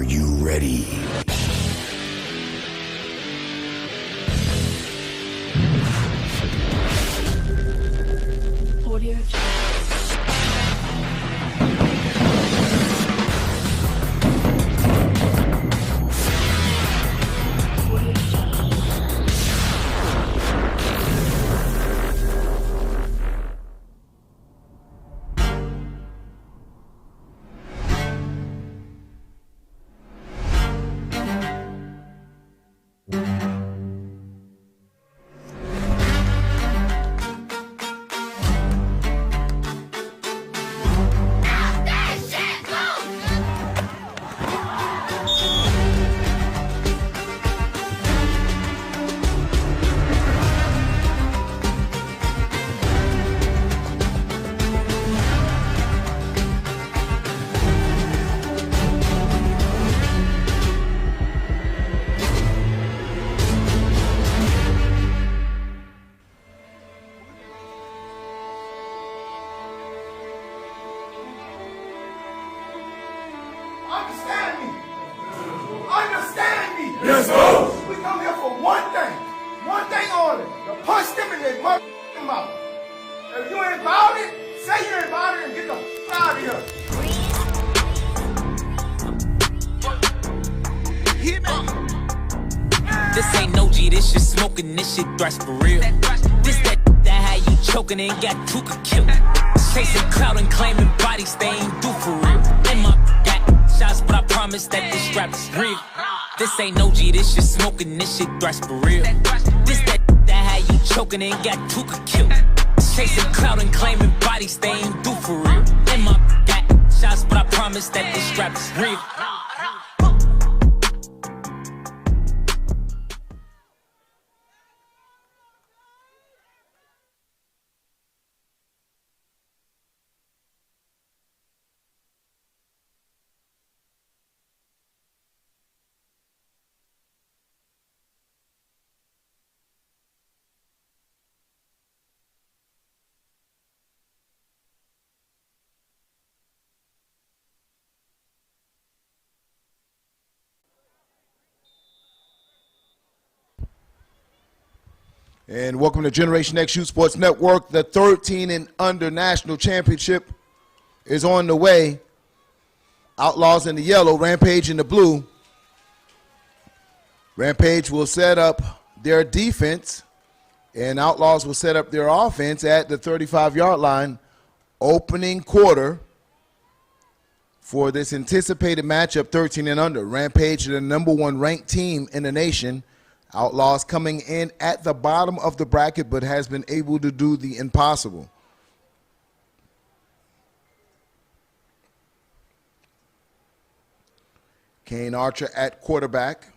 Are you ready? Audio. Understand me. Yes, sir. We come here for one thing only, to punch them in their motherfucking mouth. If you ain't about it, say you ain't about it and get the f out of here. This ain't no G, this shit smoking, this shit thrash for real. This that how you choking and got Tuka killed. Chasing clout and claiming bodies they ain't do for real. And my got shots, but I promise that this strap is real. This ain't no G, this shit smoking, this shit thrash for real. This that how you choking and got Tuka killed. Chasing clout and claiming bodies they ain't do for real. And my got shots, but I promise that this strap is real. And welcome to Generation X Shoot Sports Network. The 13 and under national championship is on the way. Outlaws in the yellow, Rampage in the blue. Rampage will set up their defense, and Outlaws will set up their offense at the 35-yard line, opening quarter for this anticipated matchup, 13 and under. Rampage, the number one ranked team in the nation. Outlaws coming in at the bottom of the bracket, but has been able to do the impossible. Kane Archer at quarterback.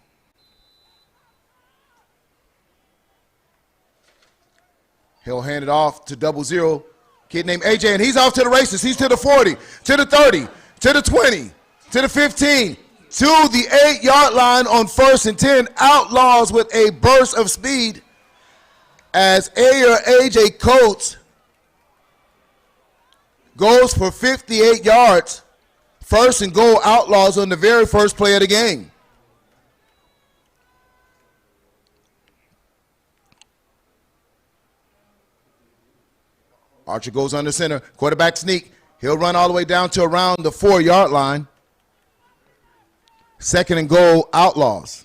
He'll hand it off to 00. Kid named AJ, and he's off to the races. He's to the 40, to the 30, to the 20, to the 15. To the 8-yard line on 1st and 10. Outlaws with a burst of speed as AJ Coates goes for 58 yards. 1st and goal, Outlaws on the very first play of the game. Archer goes under center. Quarterback sneak. He'll run all the way down to around the 4-yard line. 2nd and goal, Outlaws.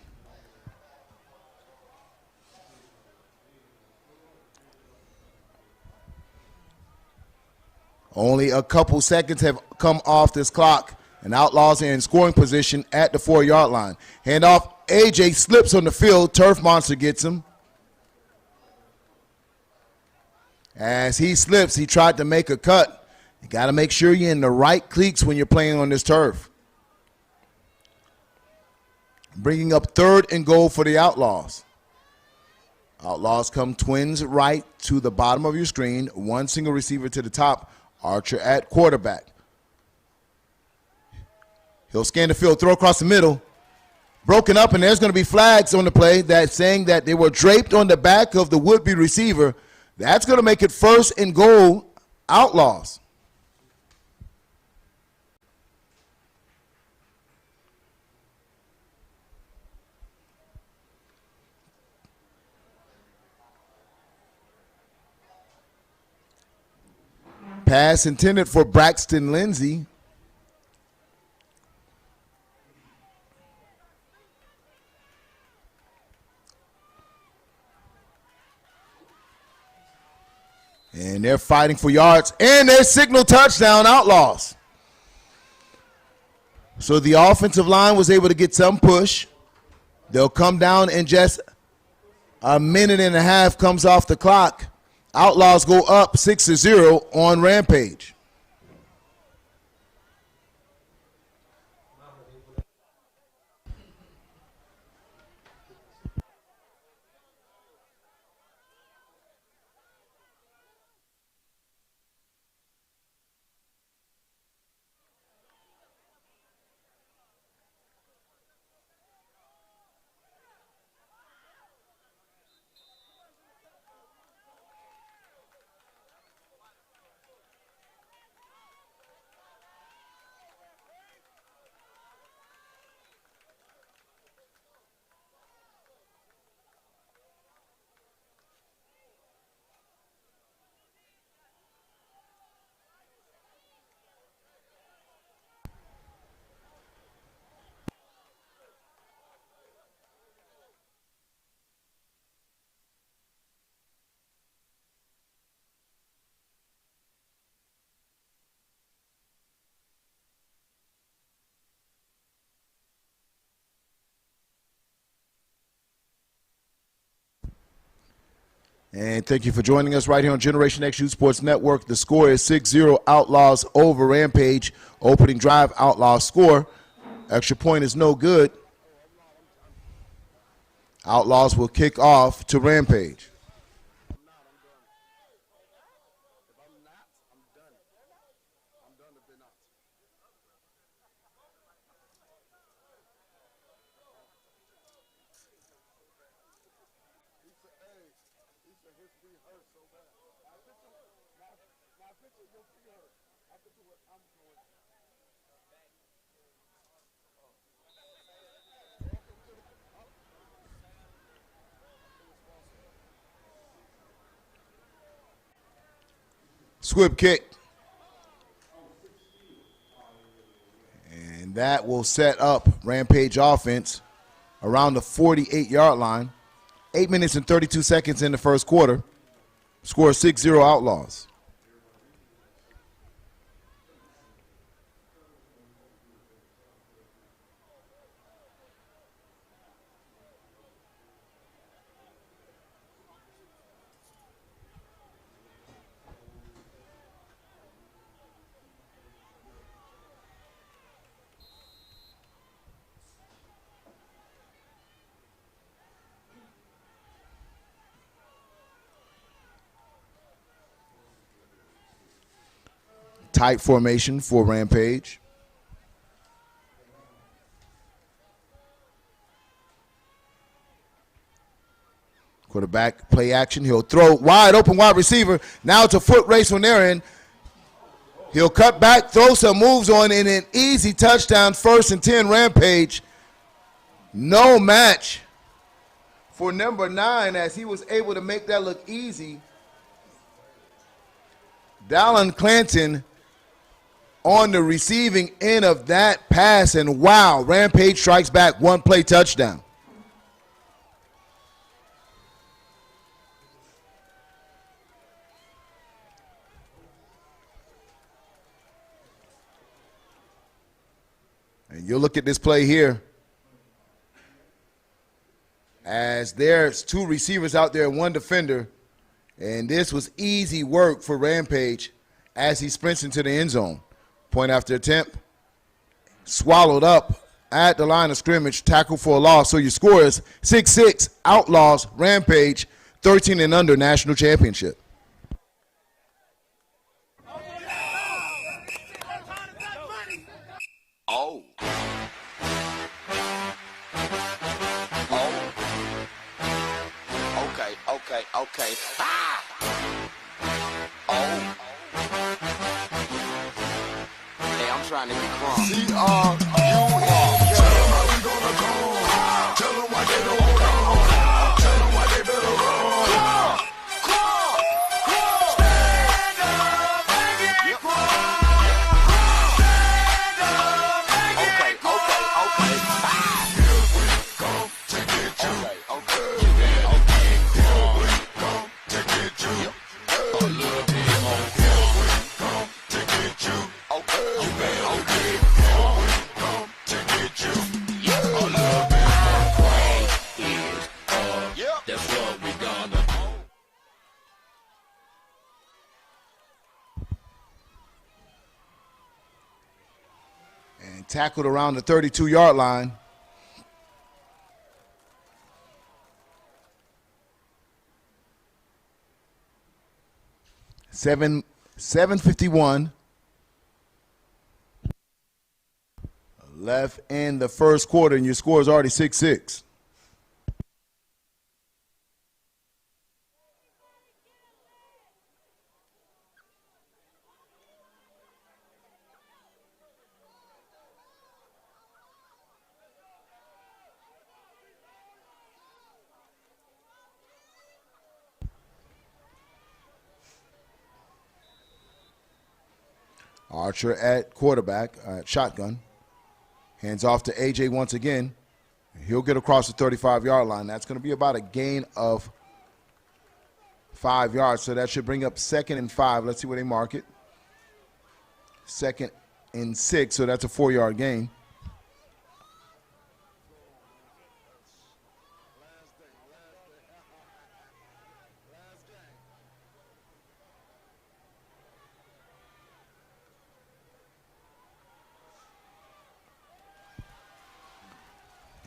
Only a couple seconds have come off this clock, and Outlaws are in scoring position at the 4-yard line. Handoff, AJ slips on the field. Turf Monster gets him. As he slips, he tried to make a cut. You got to make sure you're in the right cleats when you're playing on this turf. Bringing up 3rd and goal for the Outlaws. Outlaws come twins right to the bottom of your screen. One single receiver to the top. Archer at quarterback. He'll scan the field, throw across the middle. Broken up, and there's going to be flags on the play that saying that they were draped on the back of the would-be receiver. That's going to make it 1st and goal, Outlaws. Pass intended for Braxton Lindsey. And they're fighting for yards. And their signal touchdown, Outlaws. So the offensive line was able to get some push. They'll come down in just a minute and a half comes off the clock. Outlaws go up 6-0 on Rampage. And thank you for joining us right here on Generation X Youth Sports Network. The score is 6-0 Outlaws over Rampage. Opening drive, Outlaws score. Extra point is no good. Outlaws will kick off to Rampage. Squib kick. And that will set up Rampage offense around the 48-yard line. 8 minutes and 32 seconds in the first quarter. Score 6-0 Outlaws. Tight formation for Rampage. Quarterback play action. He'll throw wide open wide receiver. Now it's a foot race on their end. He'll cut back, throw some moves on, and an easy touchdown. 1st and 10 Rampage. No match for number 9 as he was able to make that look easy. Dallin Clanton on the receiving end of that pass, and wow, Rampage strikes back, one play touchdown. And you'll look at this play here. As there's 2 receivers out there and 1 defender, and this was easy work for Rampage as he sprints into the end zone. Point after attempt, swallowed up at the line of scrimmage, tackle for a loss. So your score is 6-6 Outlaws, Rampage, 13 and under national championship. Oh. Okay. Ah! Oh. Hey, I'm trying to get crunk. C-R-U-M. Tell them how we gonna come. Tell them why they don't want to. Tell them why they better run. Crunk. Stand up, tackled around the 32-yard line. Seven 7:51 left in the first quarter, and your score is already 6-6. Archer at quarterback, shotgun. Hands off to A.J. once again. He'll get across the 35-yard line. That's going to be about a gain of 5 yards, so that should bring up 2nd and 5. Let's see where they mark it. 2nd and 6, so that's a 4-yard gain.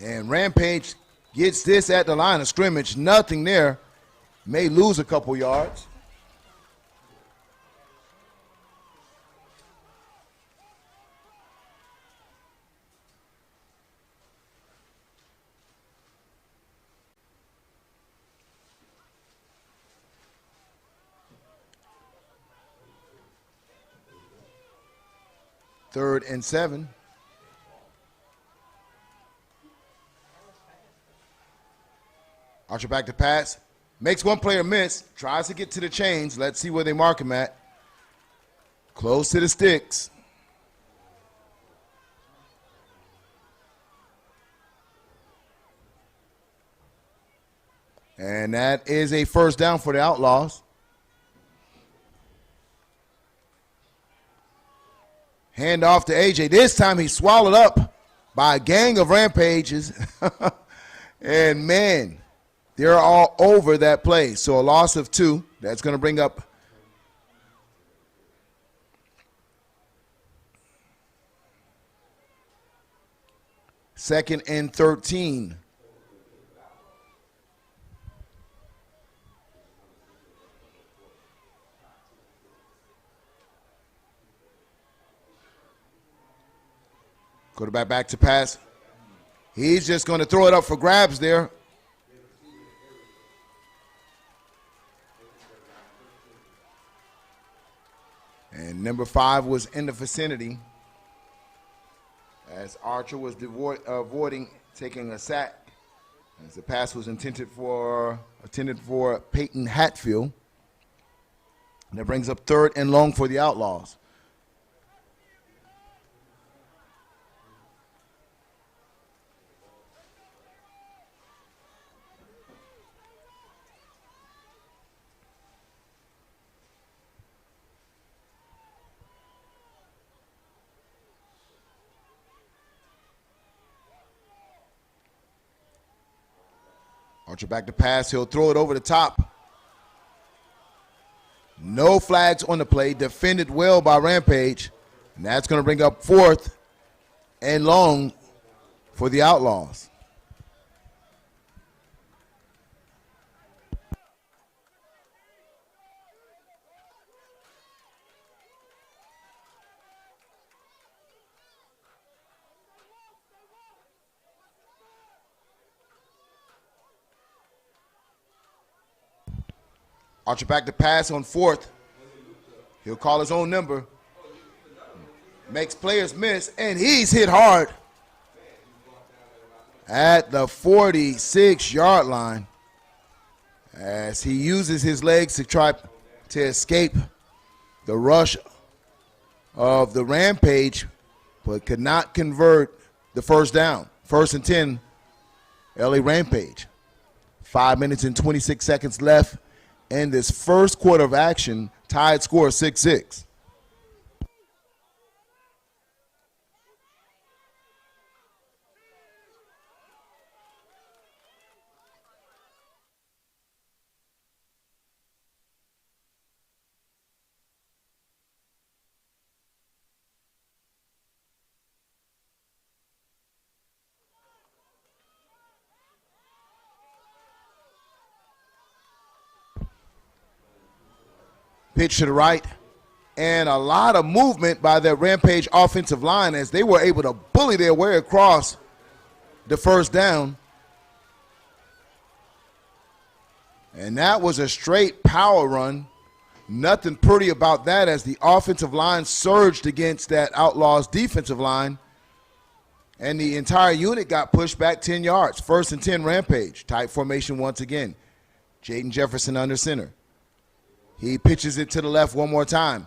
And Rampage gets this at the line of scrimmage. Nothing there. May lose a couple yards. Third and 7. Archer back to pass. Makes one player miss. Tries to get to the chains. Let's see where they mark him at. Close to the sticks. And that is a first down for the Outlaws. Hand off to A.J. This time he's swallowed up by a gang of Rampages. And, man, they're all over that play. So a loss of 2. That's going to bring up second and 13. Quarterback back to pass. He's just going to throw it up for grabs there. And number 5 was in the vicinity as Archer was avoiding taking a sack, as the pass was intended for Peyton Hatfield. And that brings up 3rd and long for the Outlaws. Archer back to pass. He'll throw it over the top. No flags on the play. Defended well by Rampage. And that's going to bring up 4th and long for the Outlaws. Archer back to pass on 4th. He'll call his own number. Makes players miss, and he's hit hard at the 46-yard line as he uses his legs to try to escape the rush of the Rampage, but could not convert the first down. 1st and 10, LA Rampage. 5 minutes and 26 seconds left in this first quarter of action. Tied score 6-6. Pitch to the right. And a lot of movement by that Rampage offensive line as they were able to bully their way across the first down. And that was a straight power run. Nothing pretty about that as the offensive line surged against that Outlaws defensive line. And the entire unit got pushed back 10 yards. 1st and 10 Rampage. Tight formation once again. Jaden Jefferson under center. He pitches it to the left one more time.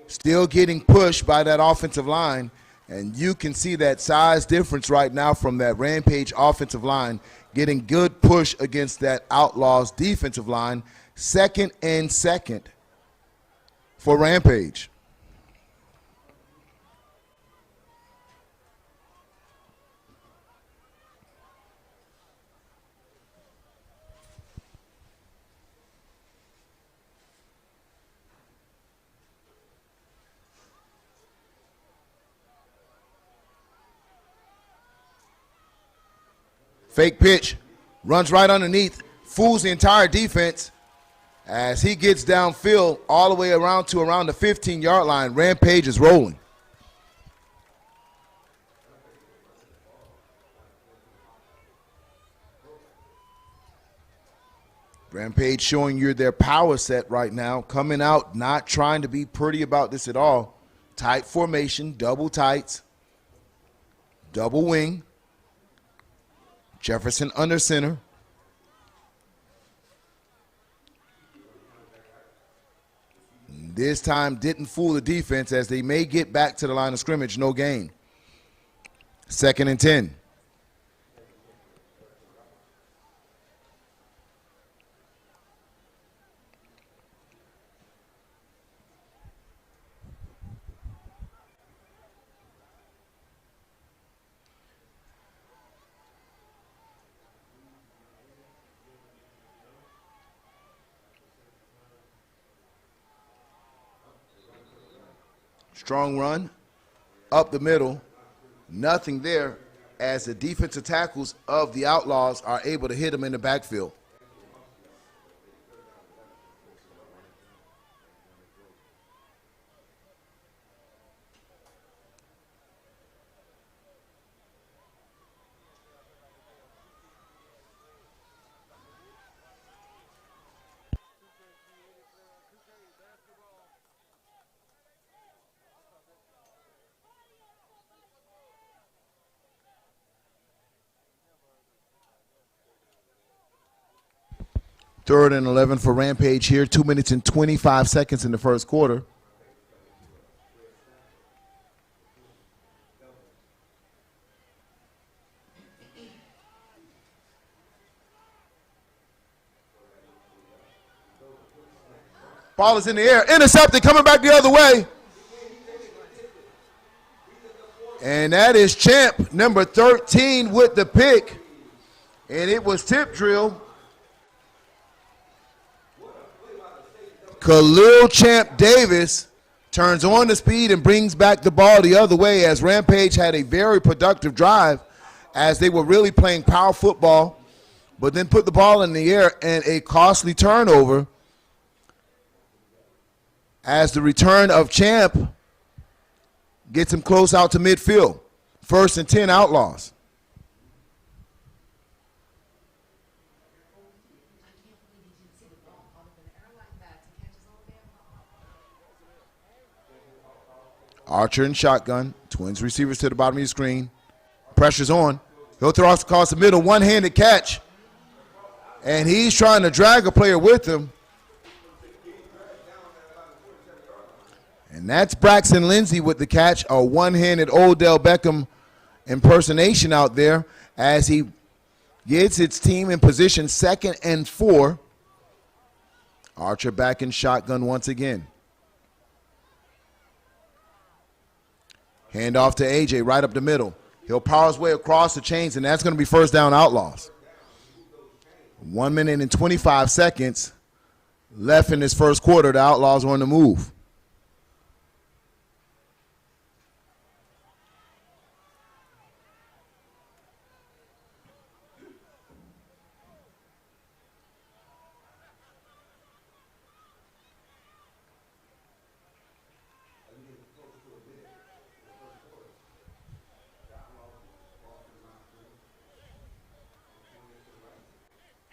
Still getting pushed by that offensive line. And you can see that size difference right now from that Rampage offensive line. Getting good push against that Outlaws defensive line. 2nd and 2 for Rampage. Fake pitch, runs right underneath, fools the entire defense as he gets downfield all the way around to around the 15-yard line. Rampage is rolling. Rampage showing you their power set right now, coming out, not trying to be pretty about this at all. Tight formation, double tights, double wing. Jefferson under center. This time didn't fool the defense as they may get back to the line of scrimmage, no gain. 2nd and 10. Strong run, up the middle, nothing there as the defensive tackles of the Outlaws are able to hit him in the backfield. Third and 11 for Rampage here. 2 minutes and 25 seconds in the first quarter. Ball is in the air. Intercepted, coming back the other way. And that is Champ, number 13, with the pick. And it was tip drill. Khalil Champ Davis turns on the speed and brings back the ball the other way as Rampage had a very productive drive as they were really playing power football, but then put the ball in the air and a costly turnover as the return of Champ gets him close out to midfield. 1st and 10 Outlaws. Archer and shotgun. Twins receivers to the bottom of your screen. Pressure's on. He'll throw across the middle. One-handed catch. And he's trying to drag a player with him. And that's Braxton Lindsay with the catch. A one-handed Odell Beckham impersonation out there as he gets his team in position 2nd and 4. Archer back in shotgun once again. Hand off to AJ right up the middle. He'll power his way across the chains, and that's going to be 1st down Outlaws. 1 minute and 25 seconds left in this first quarter. The Outlaws are on the move.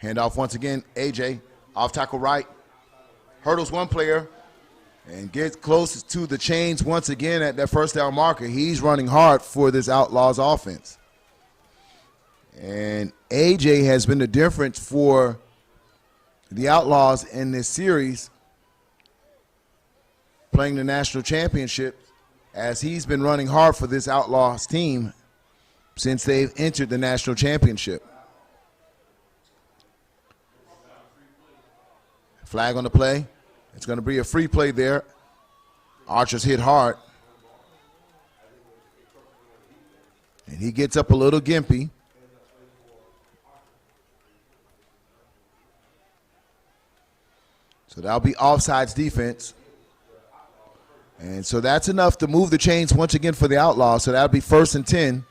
Handoff once again, AJ, off tackle right. Hurdles one player and gets close to the chains once again at that first down marker. He's running hard for this Outlaws offense. And AJ has been the difference for the Outlaws in this series, playing the national championship, as he's been running hard for this Outlaws team since they've entered the national championship. Flag on the play. It's going to be a free play there. Archer's hit hard. And he gets up a little gimpy. So that'll be offsides defense. And so that's enough to move the chains once again for the Outlaws. So that'll be 1st and 10.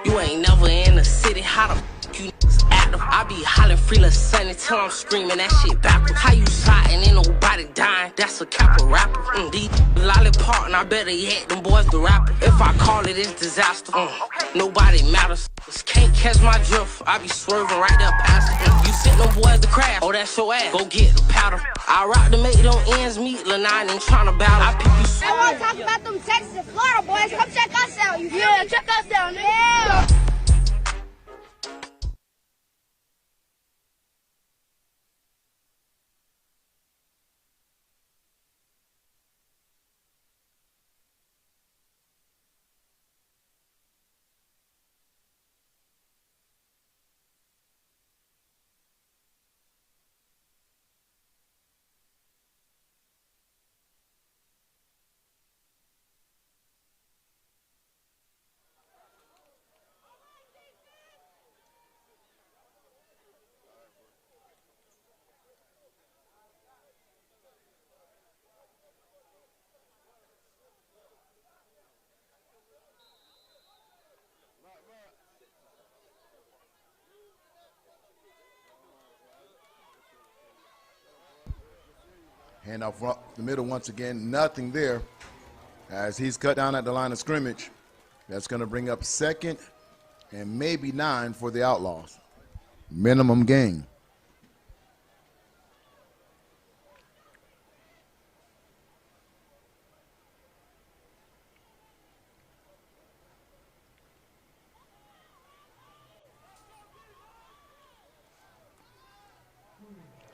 You ain't never in the city, how the f you active? I be hollering free lil' sunny till I'm screaming that shit backwards. How you shot and ain't nobody dying? That's a cap of rapper. These lollipop and I better yet, them boys the rapper. If I call it, it's disaster. Nobody matters. Can't catch my drift. I be swerving right there past it. You sent them boys to crash. Oh, that's your ass. Go get the powder. I rock to make them ends meet. Lanine ain't tryna battle. I pick you. I want to talk about them Texas and Florida boys. Come check us out. Yeah, check us out. Yeah. Hand off the middle once again, nothing there as he's cut down at the line of scrimmage. That's going to bring up 2nd and maybe 9 for the Outlaws. Minimum gain.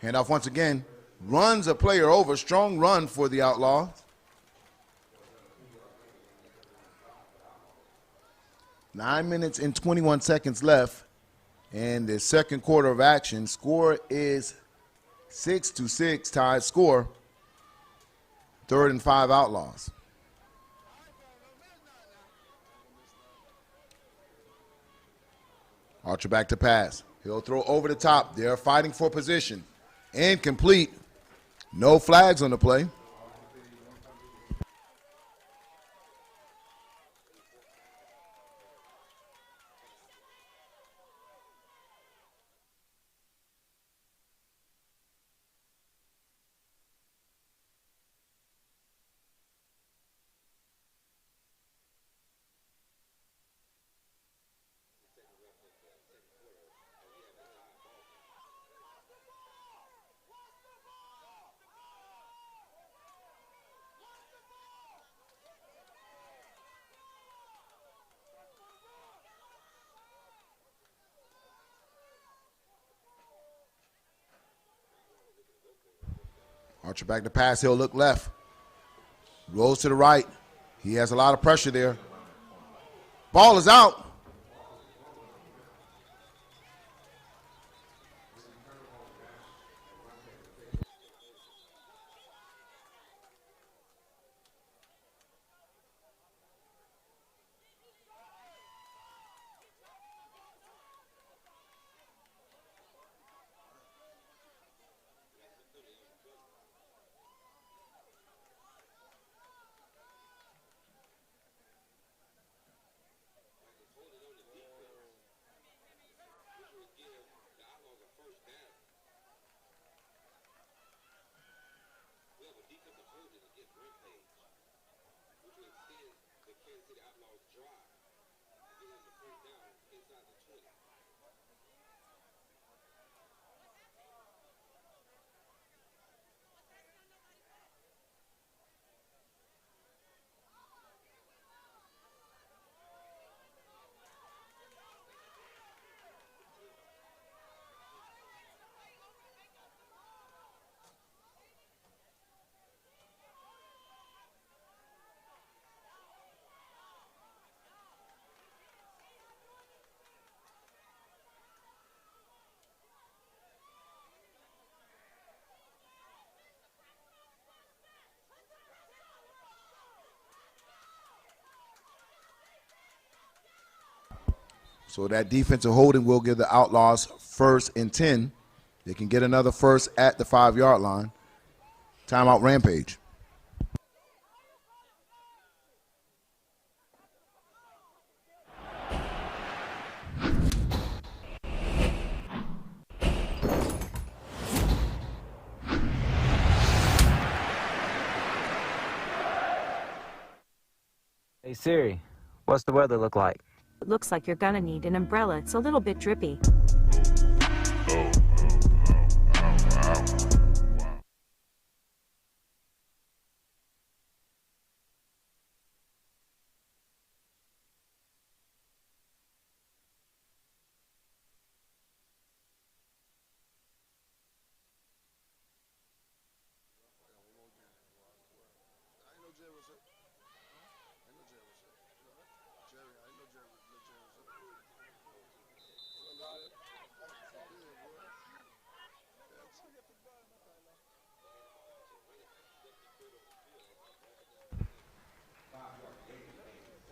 Hand off once again. Runs a player over. Strong run for the Outlaws. Nine minutes and 21 seconds left in the second quarter of action. Score is 6-6, tied score. 3rd and 5 Outlaws. Archer back to pass. He'll throw over the top. They're fighting for position. Incomplete. No flags on the play. Archer back to pass. He'll look left. Rolls to the right. He has a lot of pressure there. Ball is out. So that defensive holding will give the Outlaws 1st and 10. They can get another first at the 5-yard line. Timeout, Rampage. Hey Siri, what's the weather look like? It looks like you're gonna need an umbrella. It's a little bit drippy.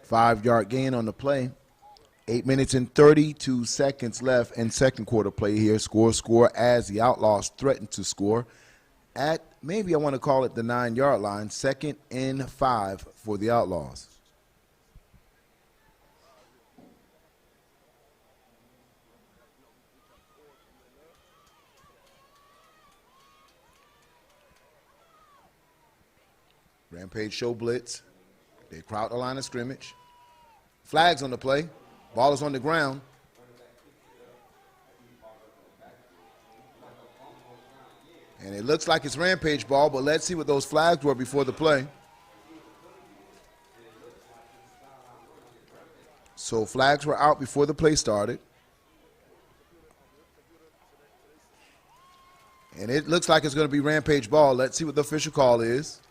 Five-yard gain on the play. 8 minutes and 32 seconds left in second quarter play here. Score as the Outlaws threaten to score at, maybe I want to call it the 9-yard line. 2nd and 5 for the Outlaws. Rampage show blitz. They crowd the line of scrimmage. Flags on the play. Ball is on the ground. And it looks like it's Rampage ball, but let's see what those flags were before the play. So flags were out before the play started. And it looks like it's going to be Rampage ball. Let's see what the official call is.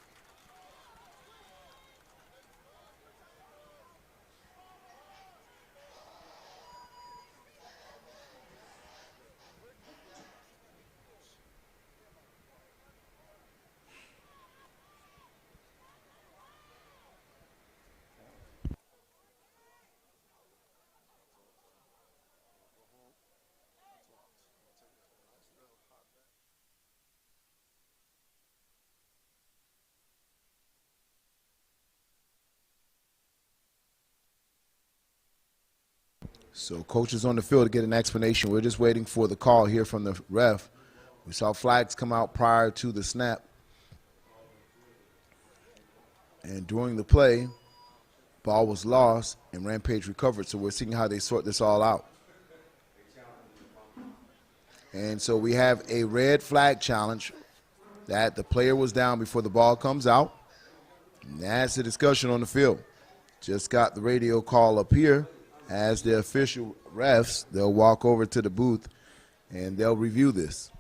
So coach is on the field to get an explanation. We're just waiting for the call here from the ref. We saw flags come out prior to the snap. And during the play, ball was lost and Rampage recovered. So we're seeing how they sort this all out. And so we have a red flag challenge that the player was down before the ball comes out. And that's the discussion on the field. Just got the radio call up here. As the official refs, they'll walk over to the booth and they'll review this.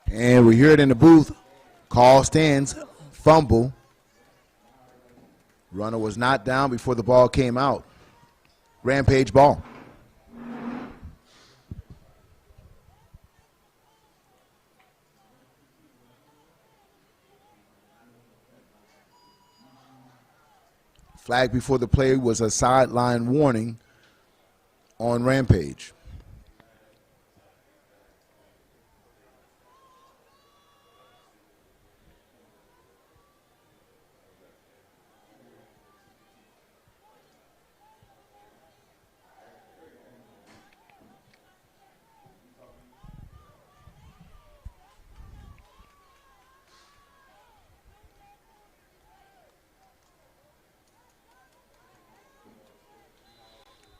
And we hear it in the booth. Call stands, fumble. Runner was not down before the ball came out. Rampage ball. Flag before the play was a sideline warning on Rampage.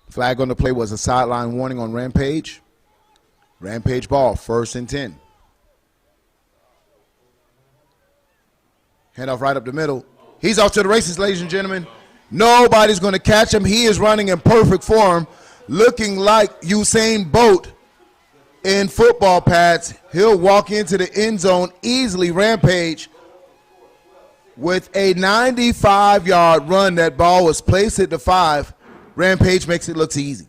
Flag on the play was a sideline warning on Rampage. Rampage ball, 1st and 10. Handoff right up the middle. He's off to the races, ladies and gentlemen. Nobody's going to catch him. He is running in perfect form, looking like Usain Bolt in football pads. He'll walk into the end zone easily. Rampage with a 95-yard run. That ball was placed at the 5. Rampage makes it look easy.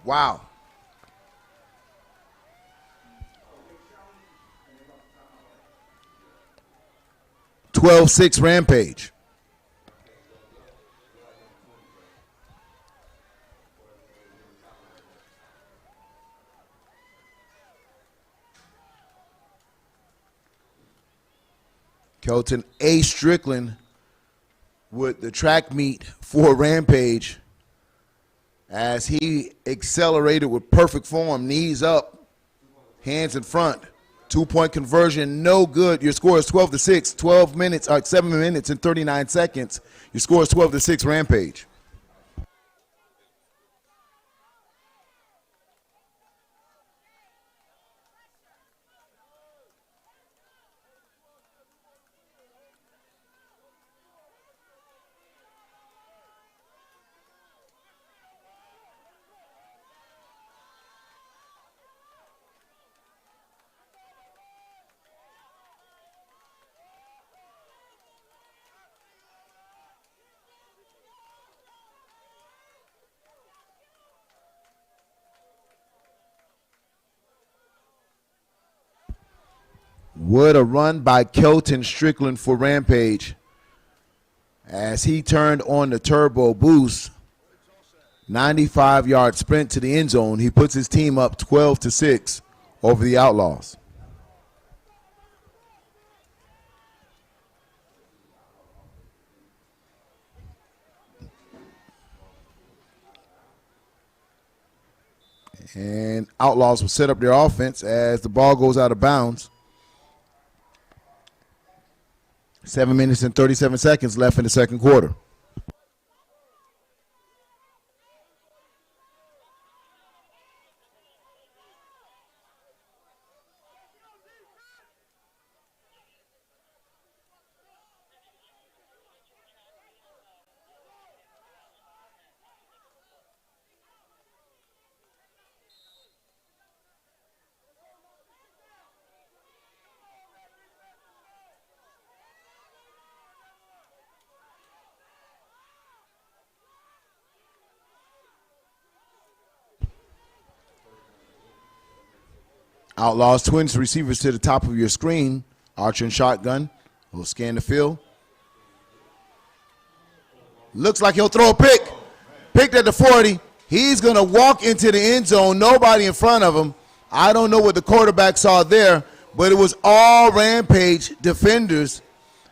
Wow. 12-6 Rampage. Kelton A. Strickland with the track meet for Rampage as he accelerated with perfect form, knees up, hands in front. 2-point conversion, no good. Your score is 12-6, 7 minutes and 39 seconds. Your score is 12-6 Rampage. What a run by Kelton Strickland for Rampage as he turned on the turbo boost. 95-yard sprint to the end zone. He puts his team up 12-6 over the Outlaws. And Outlaws will set up their offense as the ball goes out of bounds. 7 minutes and 37 seconds left in the second quarter. Outlaws twins receivers to the top of your screen. Archer and shotgun will scan the field. Looks like he'll throw a pick. Picked at the 40. He's going to walk into the end zone. Nobody in front of him. I don't know what the quarterback saw there, but it was all Rampage defenders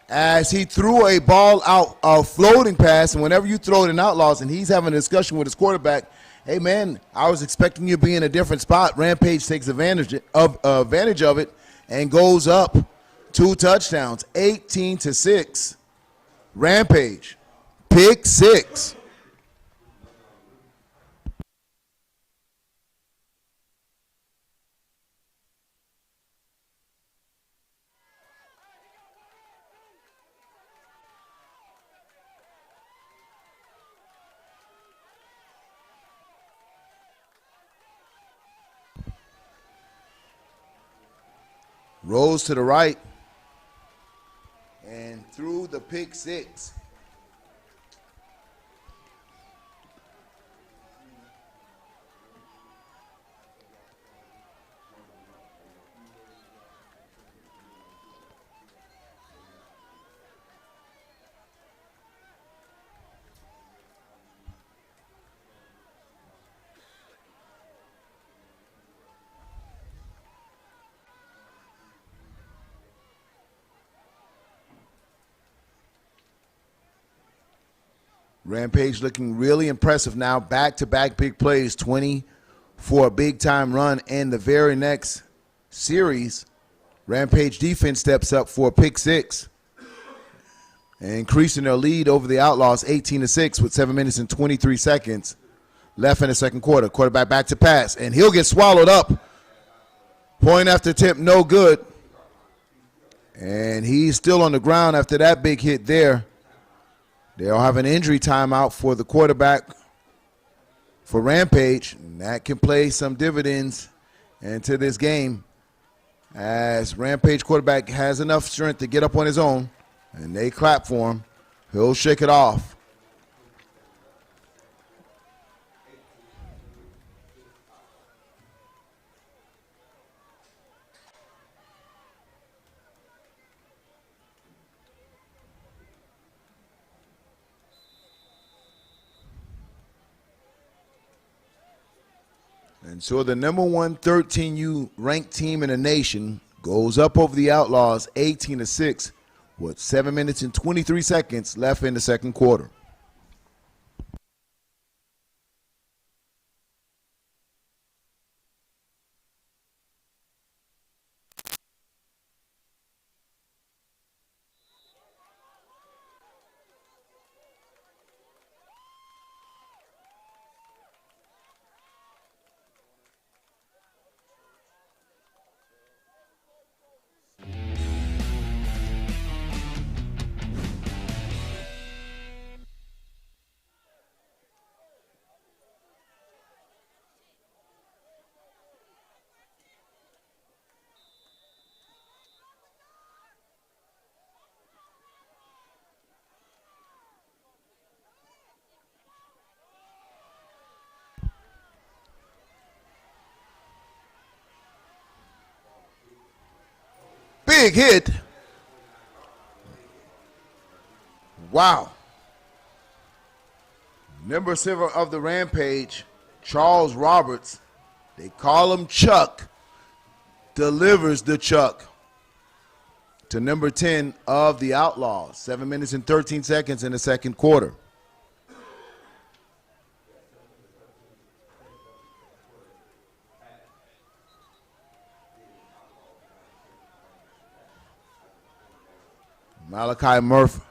as he threw a ball out, a floating pass. And whenever you throw it in Outlaws and he's having a discussion with his quarterback, hey, man, I was expecting you to be in a different spot. Rampage takes advantage of it and goes up 2 touchdowns, 18-6. Rampage, pick 6. Rolls to the right and threw the pick six. Rampage looking really impressive now. Back-to-back big plays, 20 for a big-time run. And the very next series, Rampage defense steps up for a pick six, increasing their lead over the Outlaws 18-6 with 7 minutes and 23 seconds left in the second quarter. Quarterback back to pass, and he'll get swallowed up. Point after attempt, no good. And he's still on the ground after that big hit there. They'll have an injury timeout for the quarterback for Rampage, and that can play some dividends into this game as Rampage quarterback has enough strength to get up on his own, and they clap for him. He'll shake it off. And so the number one 13U ranked team in the nation goes up over the Outlaws 18-6 with 7 minutes and 23 seconds left in the second quarter. Big hit. Wow. Number 7 of the Rampage, Charles Roberts, they call him Chuck, delivers the Chuck to number 10 of the Outlaws. 7 minutes and 13 seconds in the second quarter. Malachi Murphy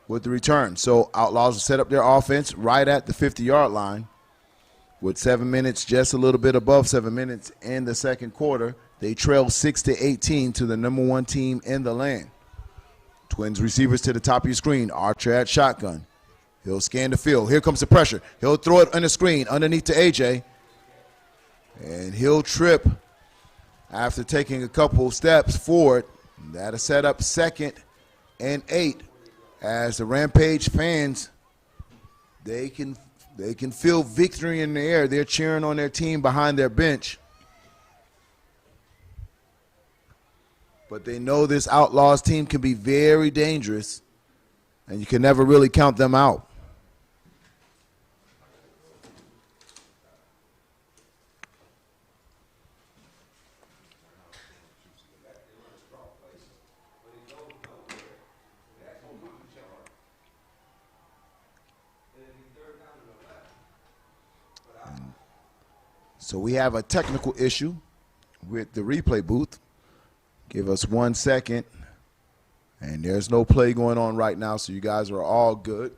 with the return. So Outlaws will set up their offense right at the 50-yard line with 7 minutes, just a little bit above 7 minutes in the second quarter. They trail 6-18 to the number one team in the land. Twins receivers to the top of your screen. Archer at shotgun. He'll scan the field. Here comes the pressure. He'll throw it on the screen underneath to AJ. And he'll trip after taking a couple steps forward. That'll set up 2nd and 8 as the Rampage fans, they can feel victory in the air. They're cheering on their team behind their bench. But they know this Outlaws team can be very dangerous, and you can never really count them out. So we have a technical issue with the replay booth. Give us 1 second. And there's no play going on right now, so you guys are all good.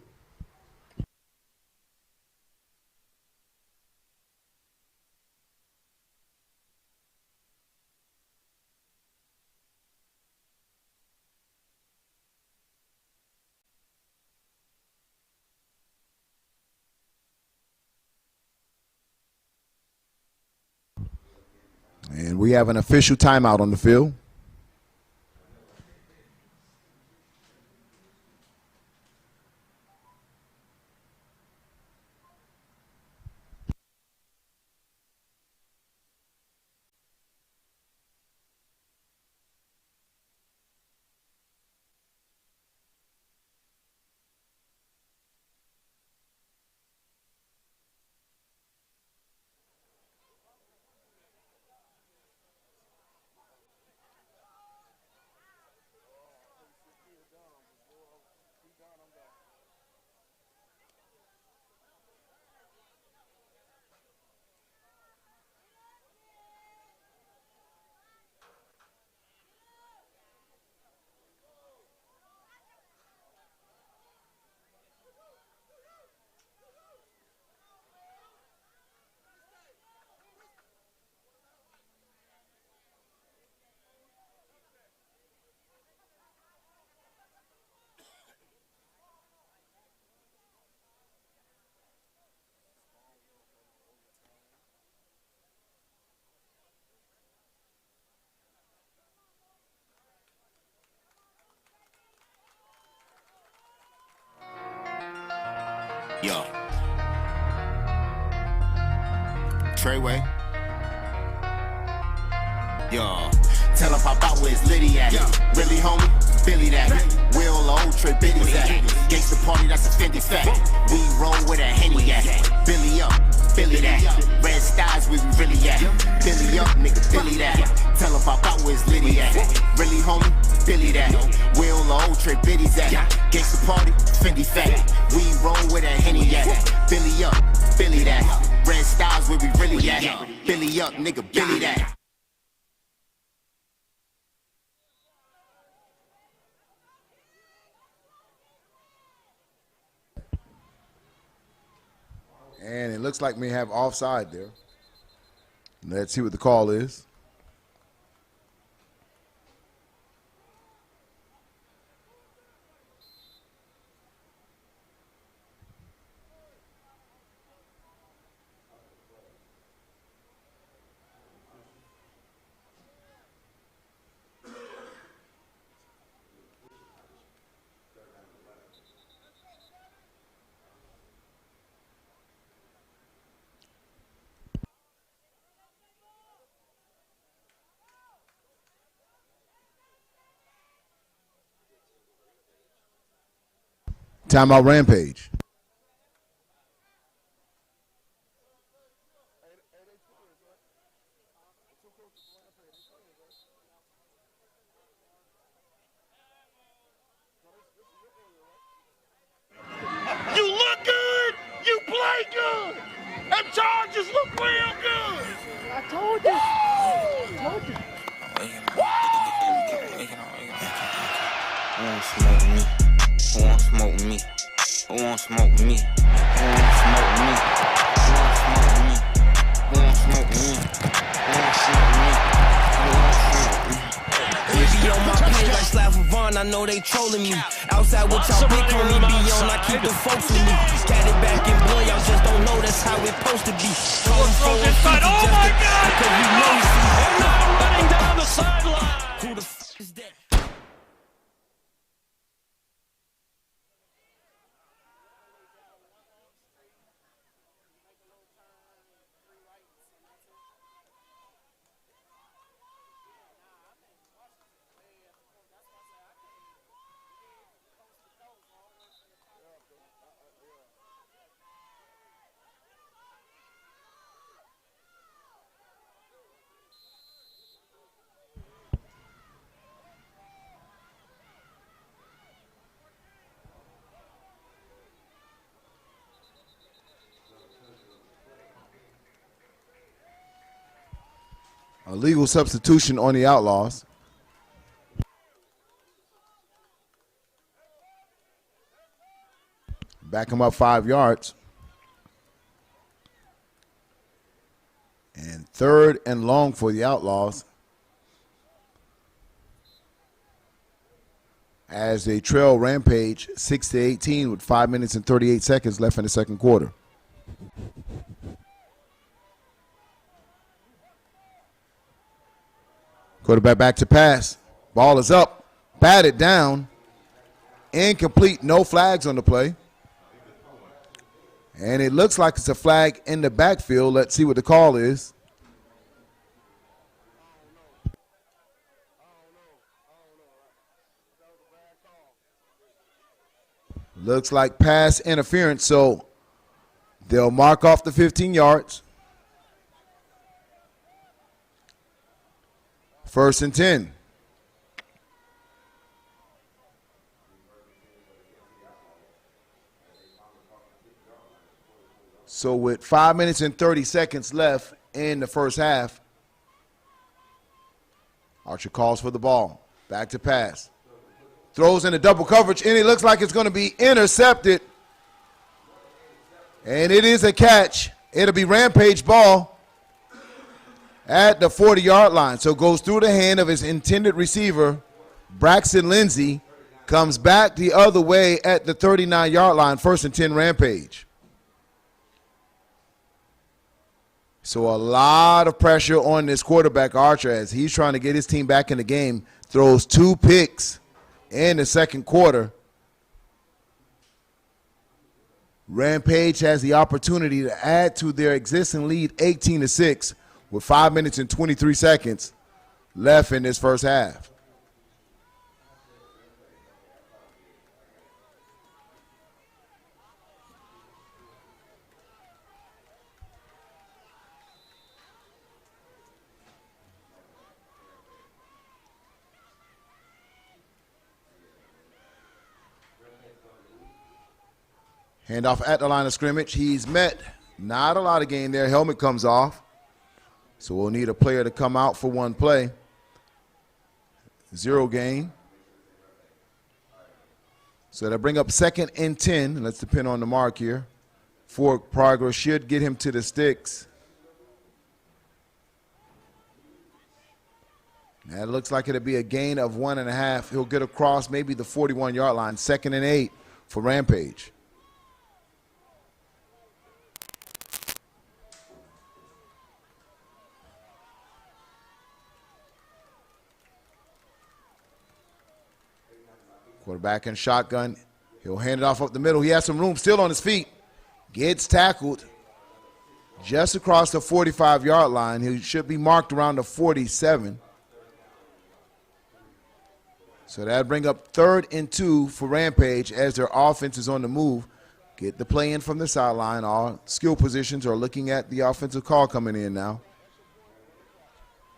And we have an official timeout on the field. Yo. Treyway. Yo. Tell him pop out where his Liddy at. Really, homie? Billy that. Will old trip Biddy's at. Gangsta party, that's a Fendi fact. We roll with a Henny at. Billy up, Billy that. Red skies, where we really at. Billy up, nigga, Billy that. Tell him pop out where his Liddy at. Really, homie? Billy that. Will old trip Biddy's at. Gangsta party, Fendi fact. We roll with a Henny at. Billy up, Billy that. Red skies, where we really at. Billy up, nigga, Billy that. And it looks like we have offside there. Let's see what the call is. Timeout Rampage. You look good, you play good, and Chargers look real good. I told you. Who won't smoke me? Who won't smoke me? Who won't smoke me? Who won't smoke me? Who won't smoke me? Who won't smoke me? Who won't smoke me? Who won't smoke me? Be on my page like Slav Vaughn, I know they trolling me. Outside with y'all big homie be on, I keep the folks with me. Got it back in blood, y'all just don't know that's how it's supposed to be. Oh my God! Cause we know we see. And now running down the sideline. Who the f is that? A legal substitution on the Outlaws. Back him up 5 yards. And 3rd and long for the Outlaws, as they trail Rampage 6-18 with 5 minutes and 38 seconds left in the second quarter. Quarterback back to pass. Ball is up. Batted down. Incomplete. No flags on the play. And it looks like it's a flag in the backfield. Let's see what the call is. Looks like pass interference, so they'll mark off the 15 yards. 1st and 10. So with 5 minutes and 30 seconds left in the first half, Archer calls for the ball. Back to pass. Throws into double coverage, and it looks like it's going to be intercepted. And it is a catch. It'll be Rampage ball at the 40-yard line. So goes through the hand of his intended receiver, Braxton Lindsey, comes back the other way at the 39-yard line, 1st and 10 Rampage. So a lot of pressure on this quarterback, Archer, as he's trying to get his team back in the game. Throws 2 picks in the second quarter. Rampage has the opportunity to add to their existing lead 18-6 with 5 minutes and 23 seconds left in this first half. Handoff at the line of scrimmage. He's met. Not a lot of gain there. Helmet comes off. So we'll need a player to come out for one play. 0 gain. So that'll bring up 2nd and 10. Let's depend on the mark here. Forward progress should get him to the sticks. That looks like it'll be a gain of 1.5. He'll get across maybe the 41-yard line. 2nd and 8 for Rampage. Quarterback in shotgun. He'll hand it off up the middle. He has some room, still on his feet. Gets tackled just across the 45-yard line. He should be marked around the 47. So that'll bring up 3rd and 2 for Rampage as their offense is on the move. Get the play in from the sideline. All skill positions are looking at the offensive call coming in now.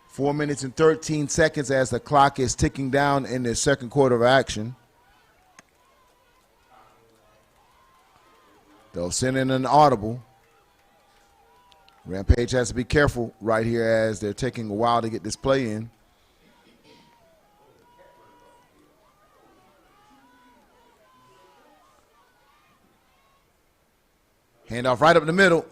4 minutes and 13 seconds as the clock is ticking down in the second quarter of action. They'll send in an audible. Rampage has to be careful right here as they're taking a while to get this play in. Handoff right up the middle.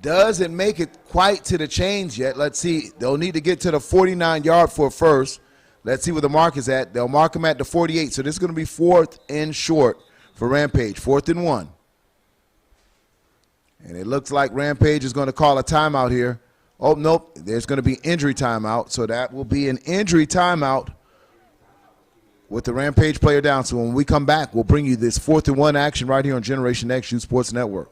Doesn't make it quite to the chains yet. Let's see. They'll need to get to the 49-yard for first. Let's see where the mark is at. They'll mark him at the 48. So this is going to be 4th and short for Rampage, 4th and 1. And it looks like Rampage is going to call a timeout here. Oh, nope, there's going to be injury timeout. So that will be an injury timeout with the Rampage player down. So when we come back, we'll bring you this 4th and 1 action right here on Generation X Youth Sports Network.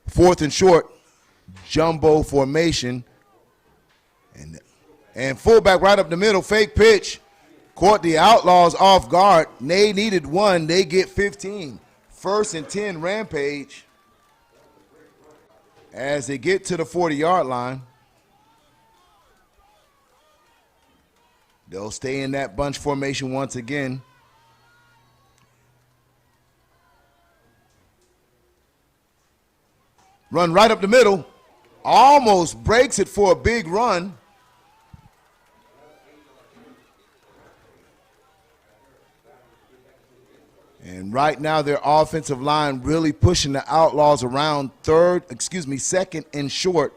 Fourth and short, jumbo formation. And fullback right up the middle, fake pitch. Caught the Outlaws off guard. They needed 1, they get 15. 1st and 10, Rampage. As they get to the 40-yard line. They'll stay in that bunch formation once again. Run right up the middle. Almost breaks it for a big run. And right now their offensive line really pushing the Outlaws around 2nd and short.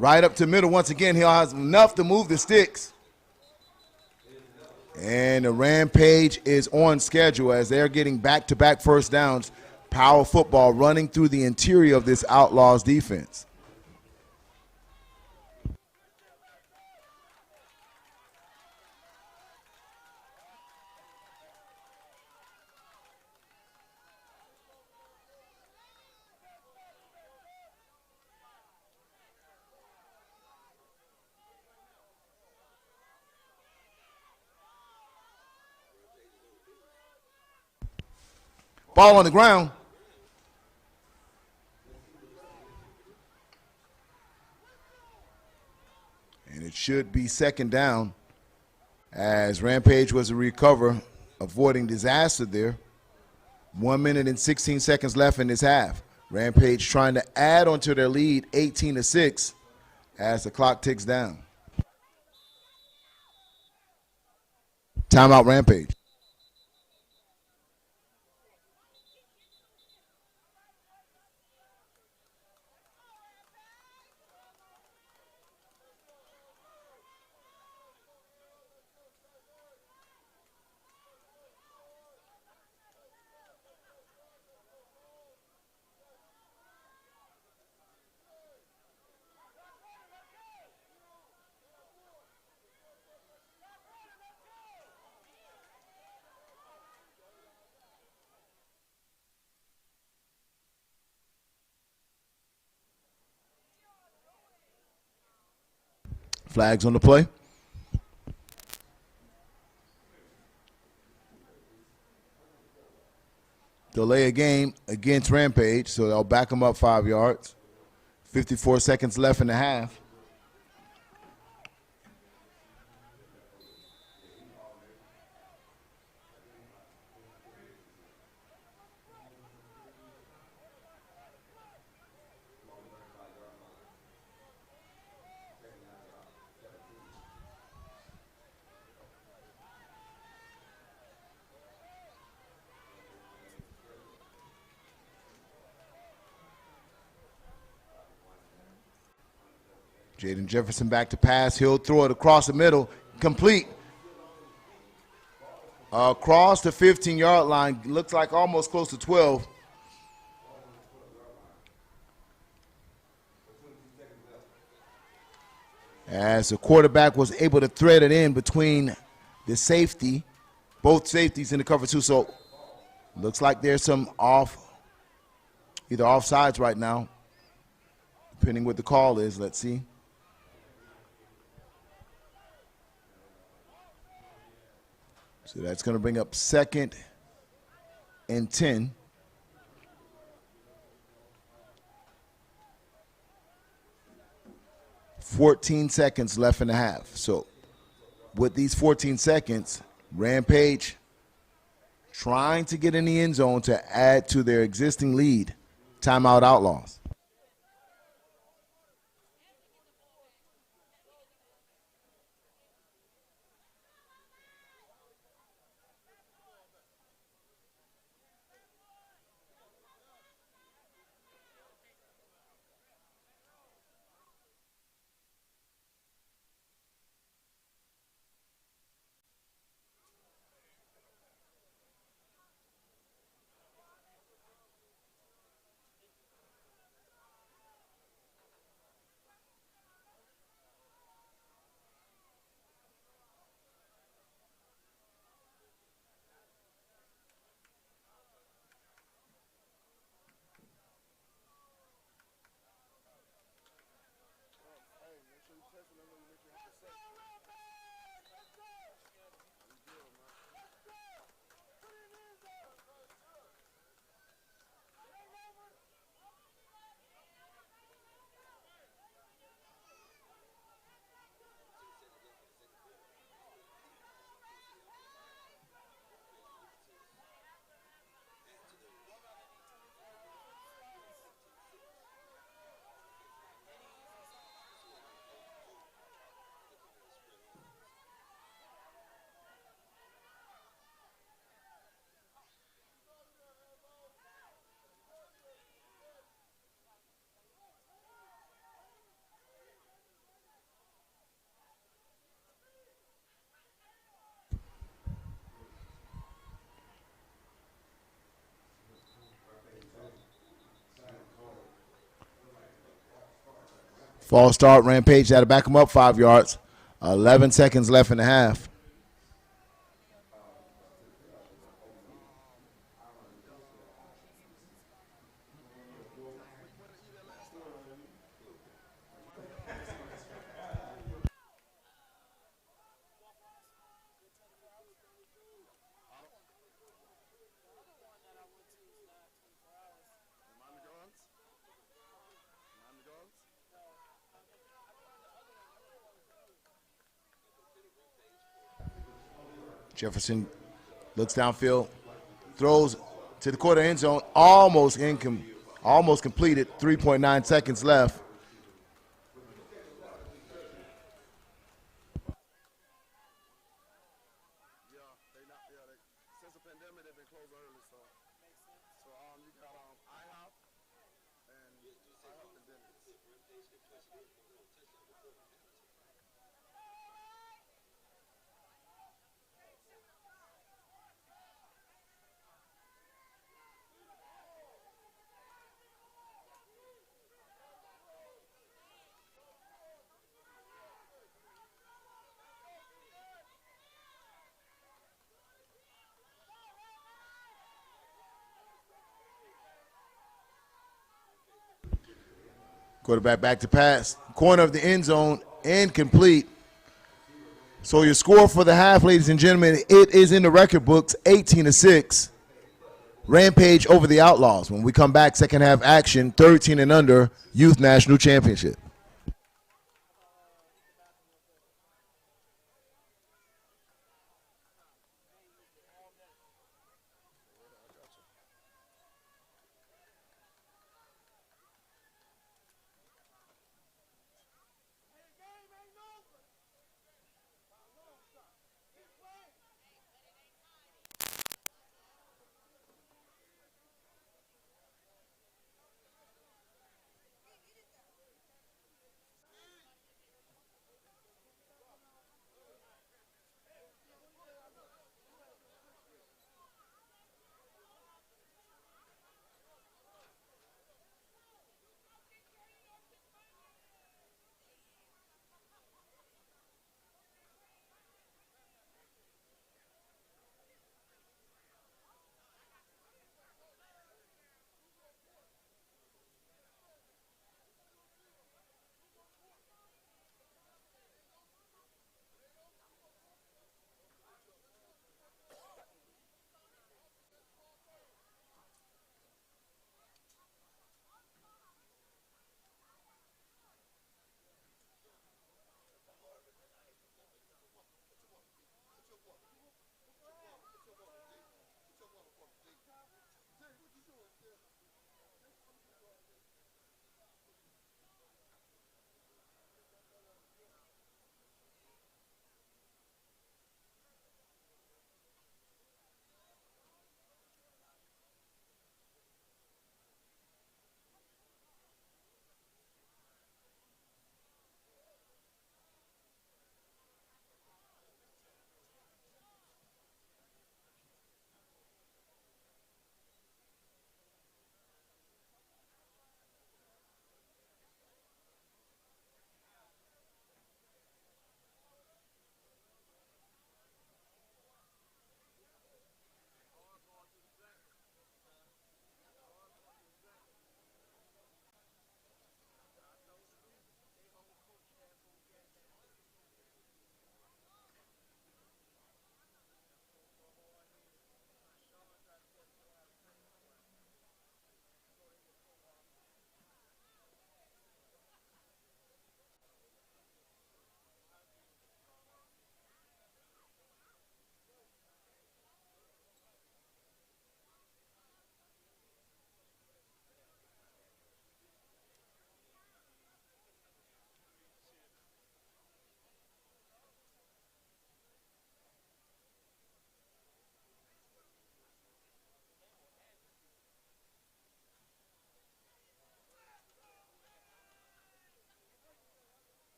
Right up to middle once again. He has enough to move the sticks. And the Rampage is on schedule as they're getting back-to-back first downs. Power football running through the interior of this Outlaws defense. Ball on the ground. And it should be second down as Rampage was to recover, avoiding disaster there. 1 minute and 16 seconds left in this half. Rampage trying to add onto their lead, 18-6, as the clock ticks down. Timeout, Rampage. Flags on the play. Delay a game against Rampage, so they'll back them up 5 yards. 54 seconds left in the half. Jaden Jefferson back to pass. He'll throw it across the middle. Complete. Across the 15-yard line. Looks like almost close to 12. As the quarterback was able to thread it in between the safety, both safeties in the cover two. So looks like there's some either offsides right now, depending what the call is. Let's see. So that's going to bring up 2nd and 10. $14 seconds left in the half. So with these 14 seconds, Rampage trying to get in the end zone to add to their existing lead. Timeout, Outlaws. False start, Rampage had to back him up 5 yards. 11 seconds left in the half. Jefferson looks downfield, throws to the quarter end zone, almost completed. 3.9 seconds left. Quarterback back to pass. Corner of the end zone, incomplete. So your score for the half, ladies and gentlemen, it is in the record books, 18-6. Rampage over the Outlaws. When we come back, second half action, 13 and under, Youth National Championship.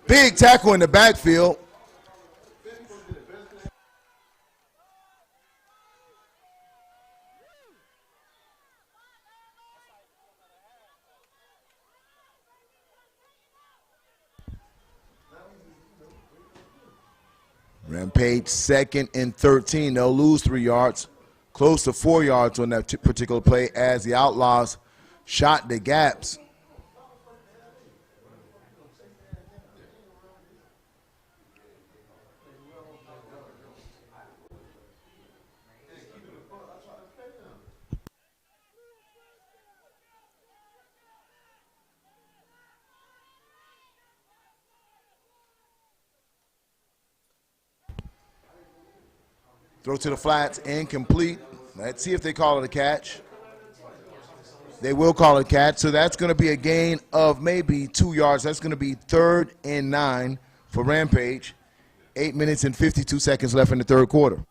Big tackle in the backfield. Rampage 2nd and 13. They'll lose 3 yards, close to 4 yards on that particular play as the Outlaws shot the gaps. Throw to the flats, incomplete. Let's see if they call it a catch. They will call it a catch, so that's going to be a gain of maybe 2 yards. That's going to be 3rd and 9 for Rampage. 8 minutes and 52 seconds left in the third quarter.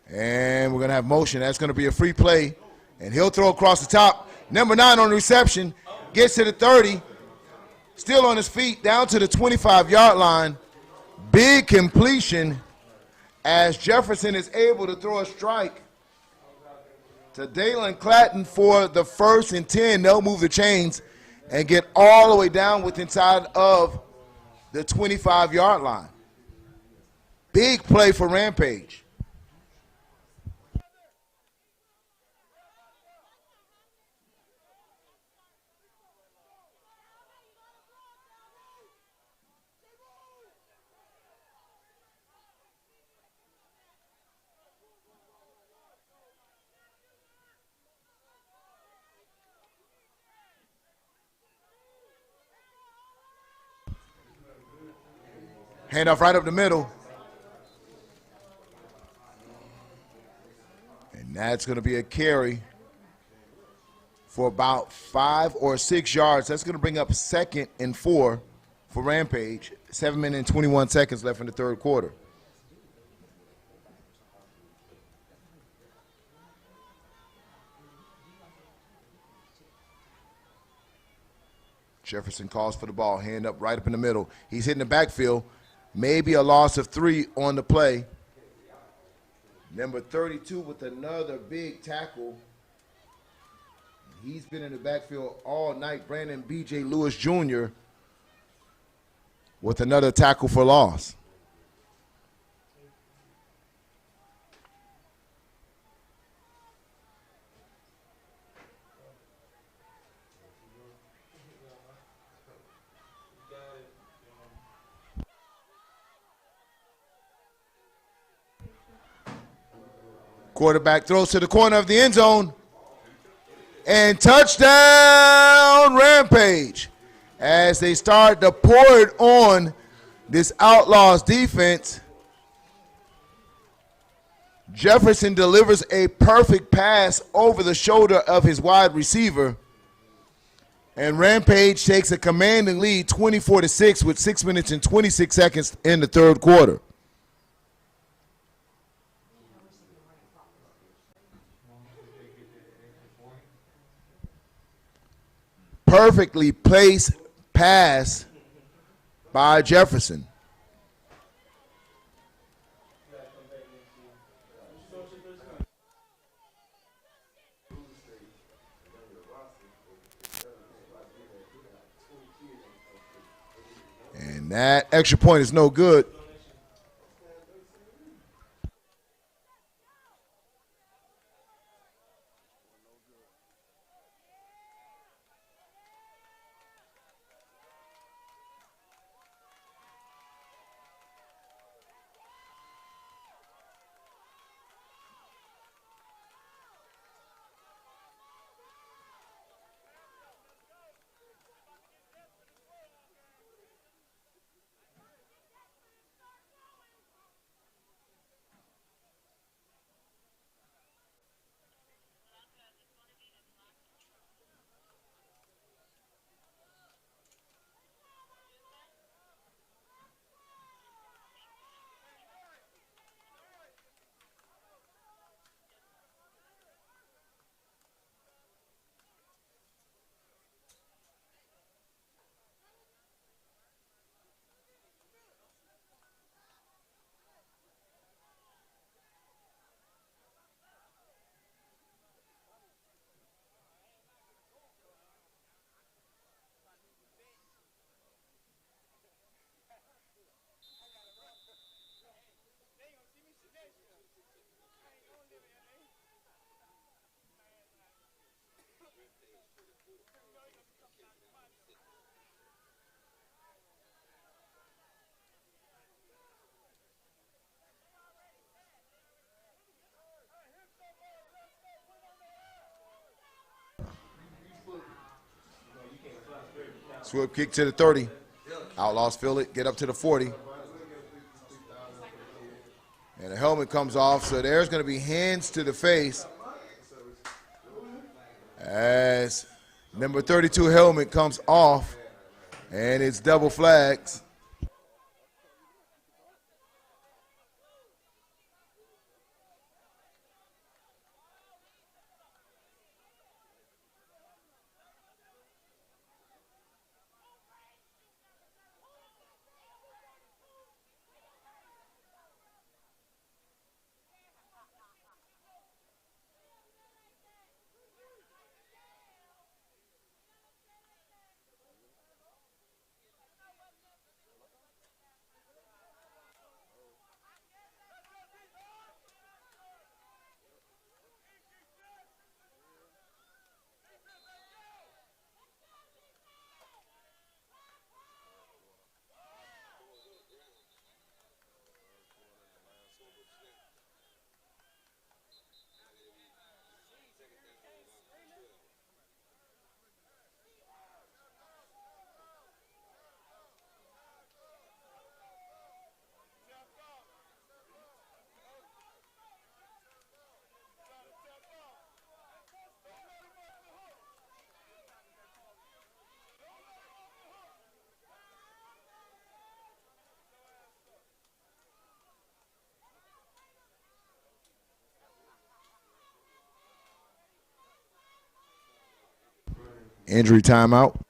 And we're going to have motion. That's going to be a free play. And he'll throw across the top. Number 9 on the reception. Gets to the 30. Still on his feet. Down to the 25-yard line. Big completion as Jefferson is able to throw a strike to Dalen Clatton for the 1st and 10. They'll move the chains and get all the way down with inside of the 25-yard line. Big play for Rampage. Handoff right up the middle. And that's going to be a carry for about 5 or 6 yards. That's going to bring up 2nd and 4 for Rampage. 7 minutes and 21 seconds left in the third quarter. Jefferson calls for the ball, hand up right up in the middle. He's hitting the backfield. Maybe a loss of 3 on the play. Number 32 with another big tackle. He's been in the backfield all night. Brandon B.J. Lewis Jr. with another tackle for loss. Quarterback throws to the corner of the end zone. And touchdown, Rampage. As they start to pour it on this Outlaws defense, Jefferson delivers a perfect pass over the shoulder of his wide receiver. And Rampage takes a commanding lead 24-6 with 6 minutes and 26 seconds in the third quarter. Perfectly placed pass by Jefferson. And that extra point is no good. Swift kick to the 30. Outlaws feel it, get up to the 40. And the helmet comes off, so there's going to be hands to the face as number 32 helmet comes off, and it's double flags. Injury timeout.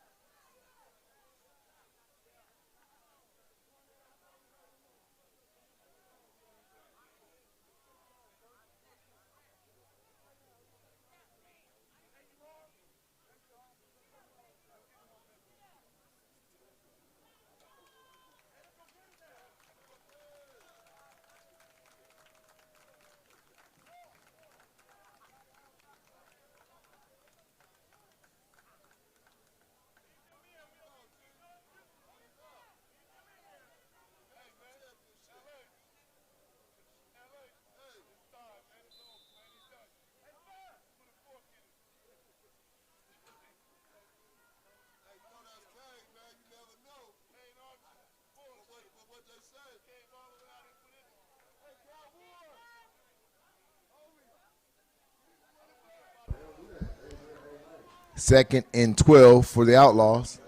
Second and 12 for the Outlaws.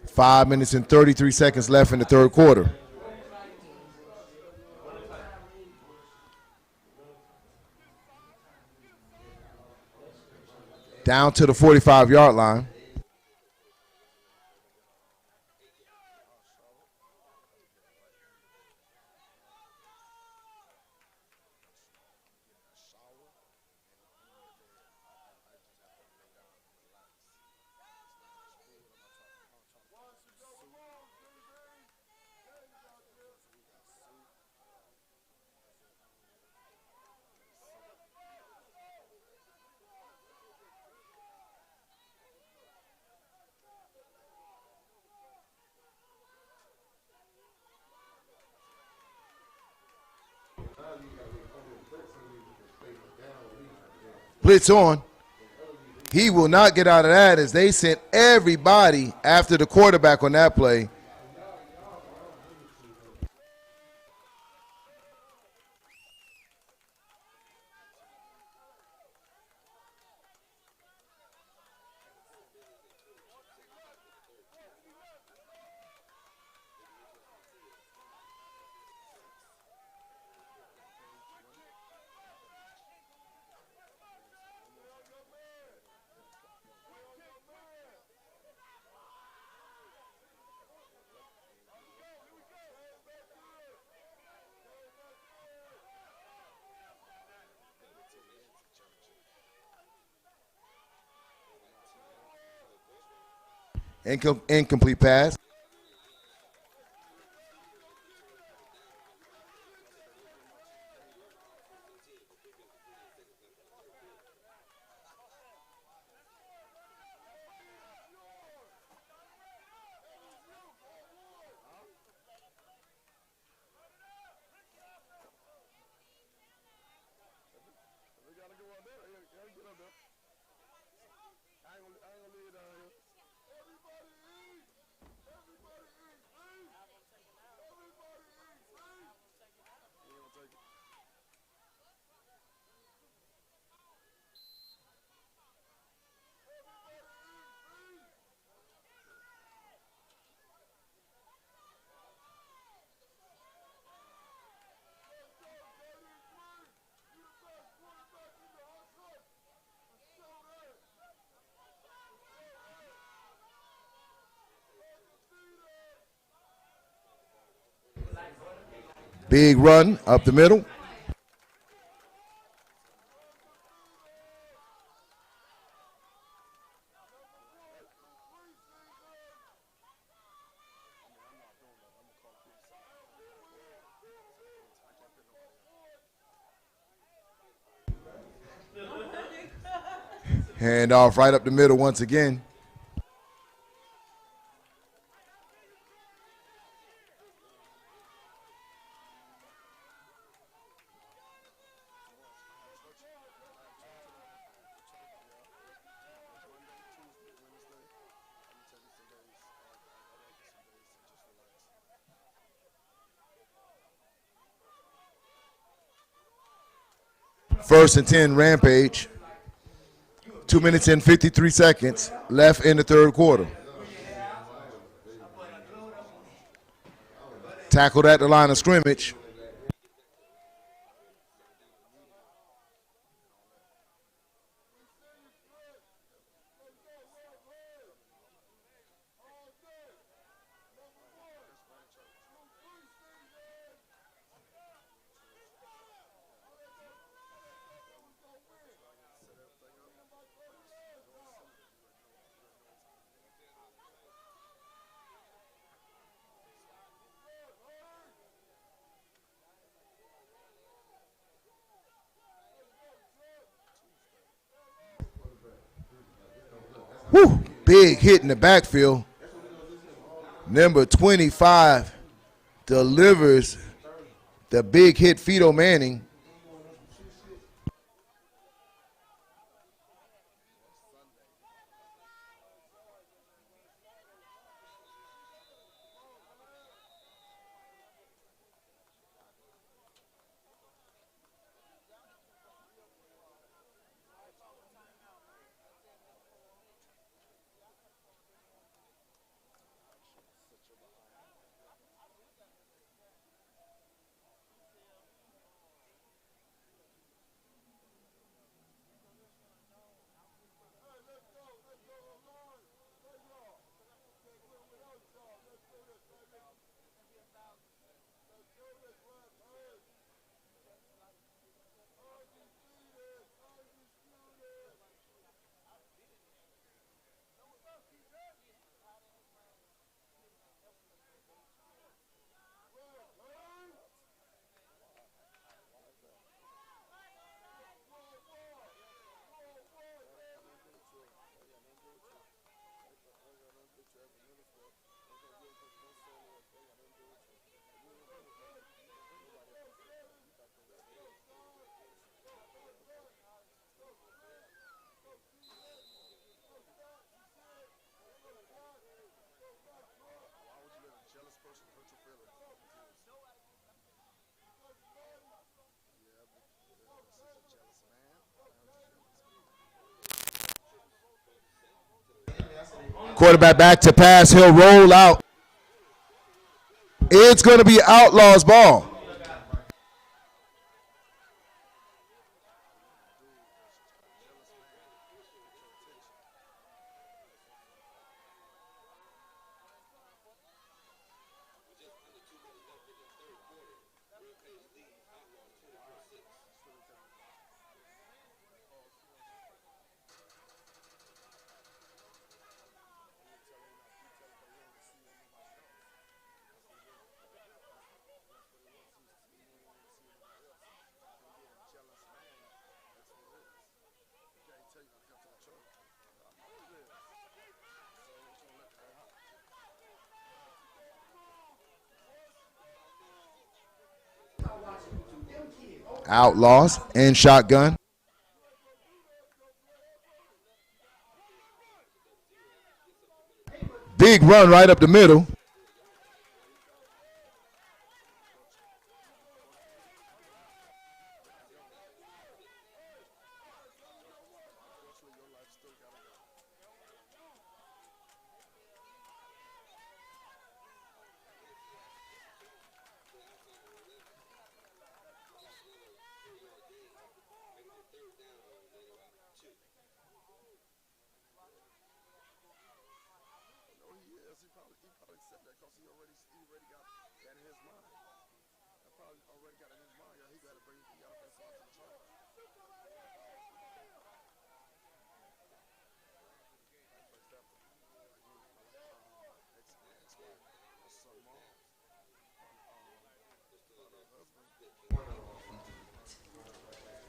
5 minutes and 33 seconds left in the third quarter. Down to the 45-yard line. Blitz on. He will not get out of that as they sent everybody after the quarterback on that play. Incomplete pass. Big run up the middle. Hand off right up the middle once again. First and 10, Rampage. 2 minutes and 53 seconds left in the third quarter. Tackled at the line of scrimmage. Whew, big hit in the backfield. Number 25 delivers the big hit, Fido Manning. Quarterback back to pass. He'll roll out. It's going to be Outlaws ball. Outlaws and shotgun. Big run right up the middle.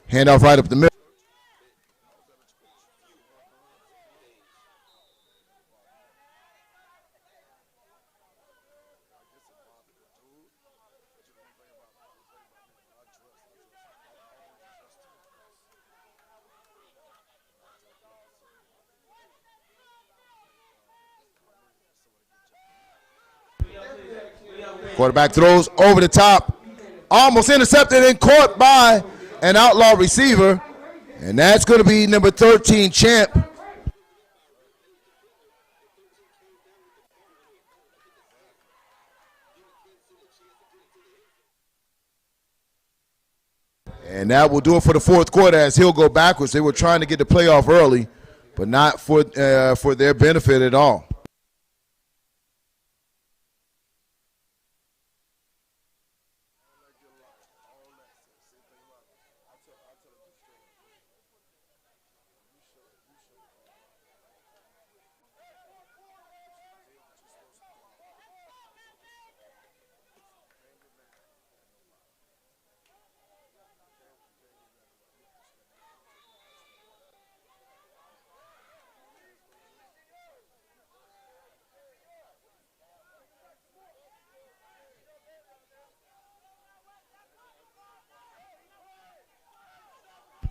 Handoff right up the middle. Quarterback throws over the top. Almost intercepted and caught by an Outlaw receiver. And that's going to be number 13, Champ. And that will do it for the fourth quarter as he'll go backwards. They were trying to get the playoff early, but not for their benefit at all.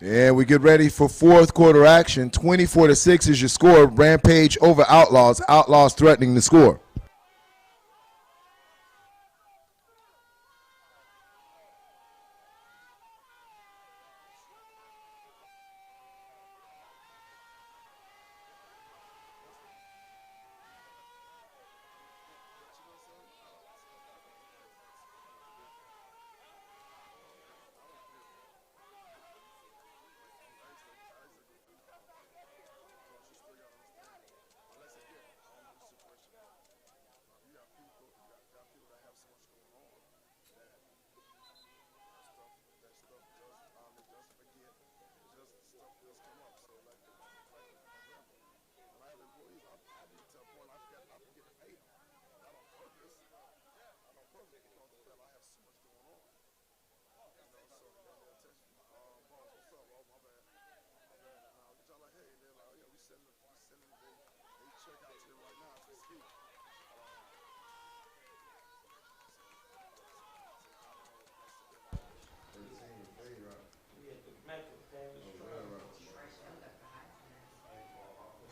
And we get ready for fourth quarter action. 24-6 is your score. Rampage over Outlaws. Outlaws threatening the score.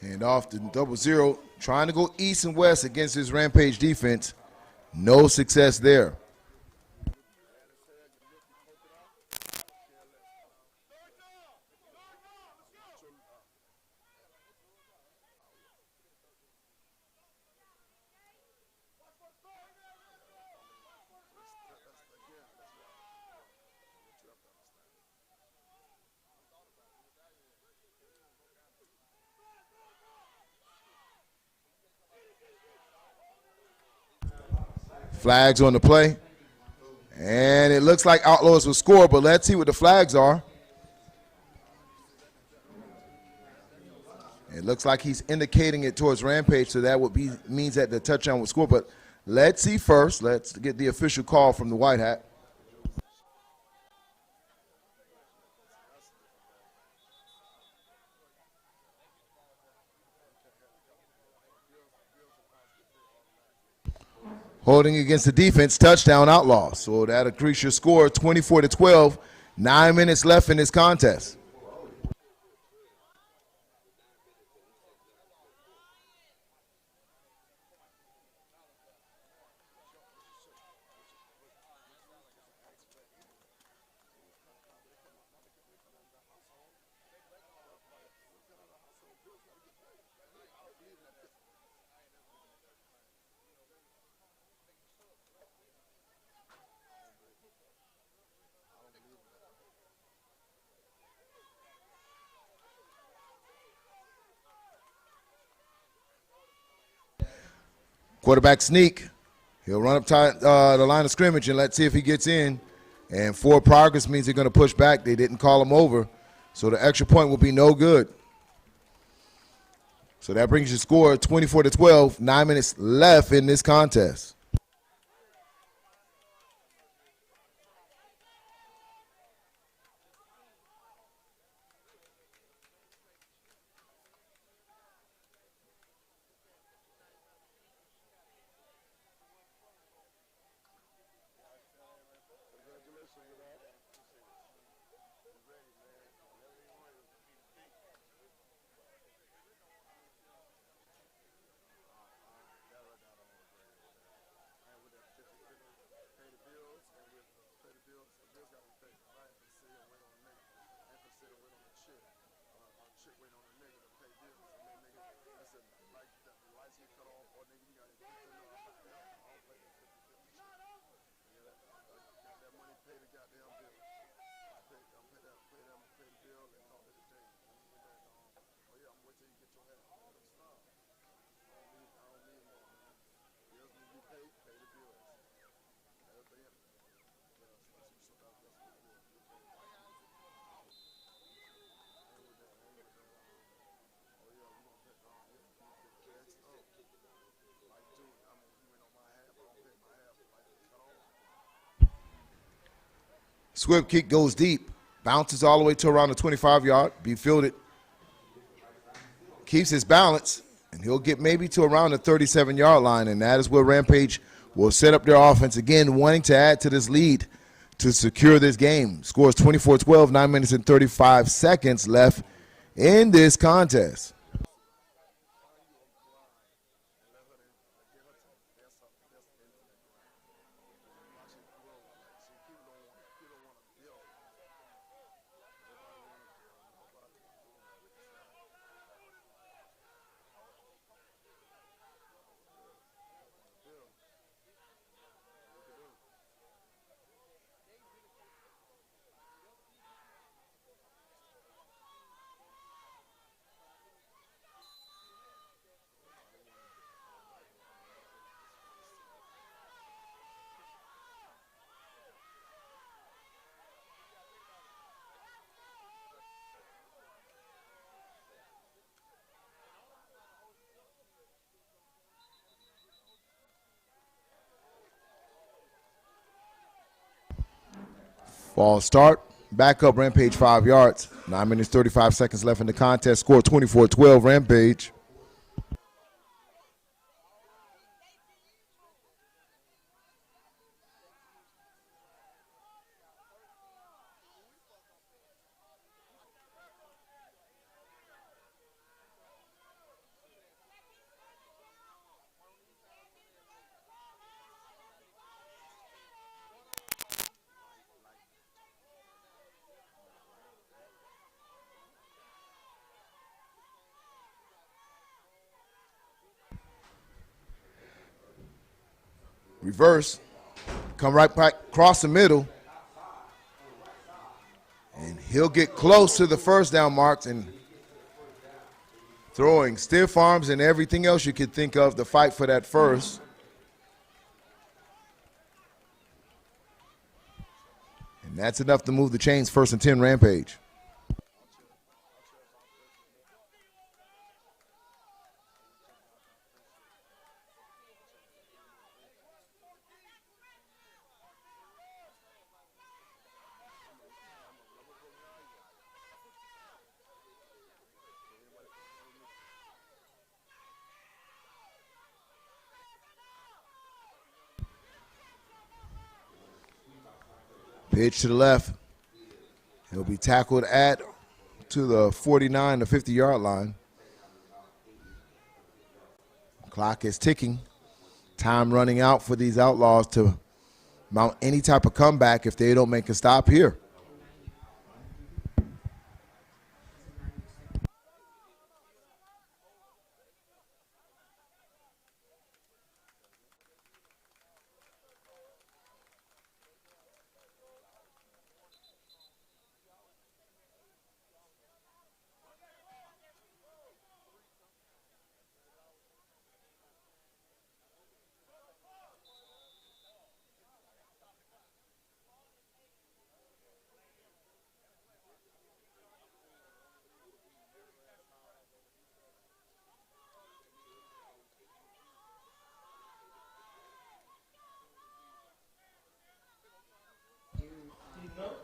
And off to 0-0, trying to go east and west against his Rampage defense. No success there. Flags on the play. And it looks like Outlaws will score, but let's see what the flags are. It looks like he's indicating it towards Rampage, so that would be means that the touchdown will score. But let's see first. Let's get the official call from the White Hat. Holding against the defense, touchdown Outlaws. So that'll increase your score 24-12. 9 minutes left in this contest. Quarterback sneak. He'll run up the line of scrimmage, and let's see if he gets in. And forward progress means they're going to push back. They didn't call him over, so the extra point will be no good. So that brings your score 24-12. 9 minutes left in this contest. Swift kick goes deep, bounces all the way to around the 25-yard, be fielded, keeps his balance, and he'll get maybe to around the 37-yard line, and that is where Rampage will set up their offense again, wanting to add to this lead. to secure this game. Scores 24-12, 9 minutes and 35 seconds left in this contest. False start. Back up Rampage 5 yards. 9 minutes 35 seconds left in the contest. Score 24-12 Rampage. Reverse. Come right back across the middle. And he'll get close to the first down marks and throwing stiff arms and everything else you could think of to fight for that first. And that's enough to move the chains. 1st and 10 Rampage. Pitch to the left. He'll be tackled to the 49 to 50-yard line. Clock is ticking. Time running out for these Outlaws to mount any type of comeback if they don't make a stop here.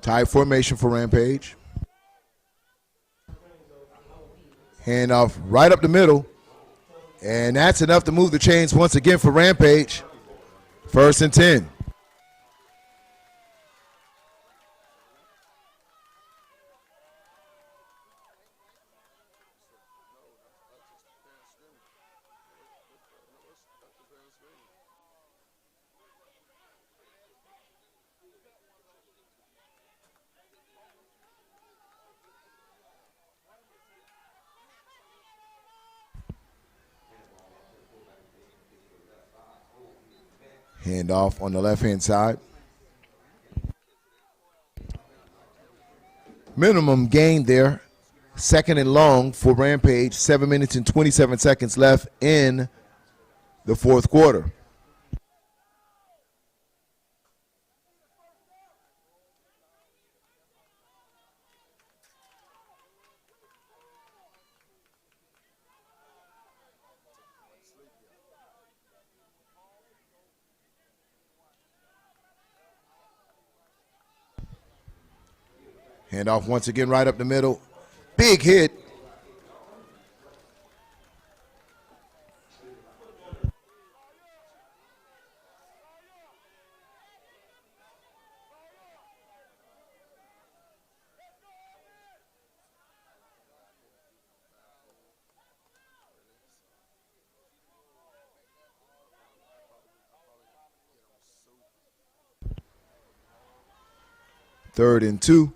Tight formation for Rampage. Handoff right up the middle. And that's enough to move the chains once again for Rampage. 1st and 10. Handoff on the left-hand side. Minimum gain there. 2nd and long for Rampage. 7 minutes and 27 seconds left in the 4th quarter. Handoff once again right up the middle. Big hit. 3rd and 2.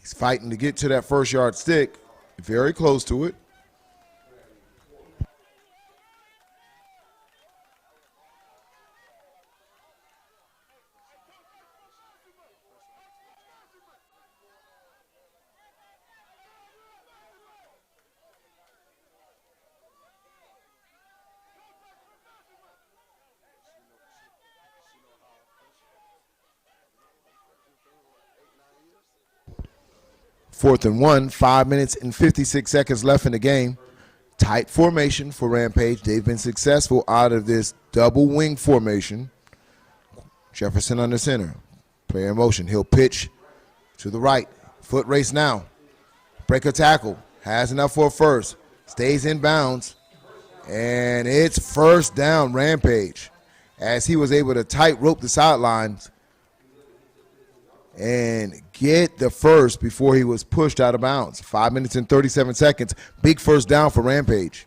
He's fighting to get to that first yardstick. Very close to it. Fourth and 1, 5 minutes and 56 seconds left in the game. Tight formation for Rampage. They've been successful out of this double wing formation. Jefferson under center. Player in motion. He'll pitch to the right. Foot race now. Break a tackle. Has enough for a first. Stays in bounds. And it's first down Rampage as he was able to tightrope the sidelines and get the first before he was pushed out of bounds. 5 minutes and 37 seconds. Big first down for Rampage.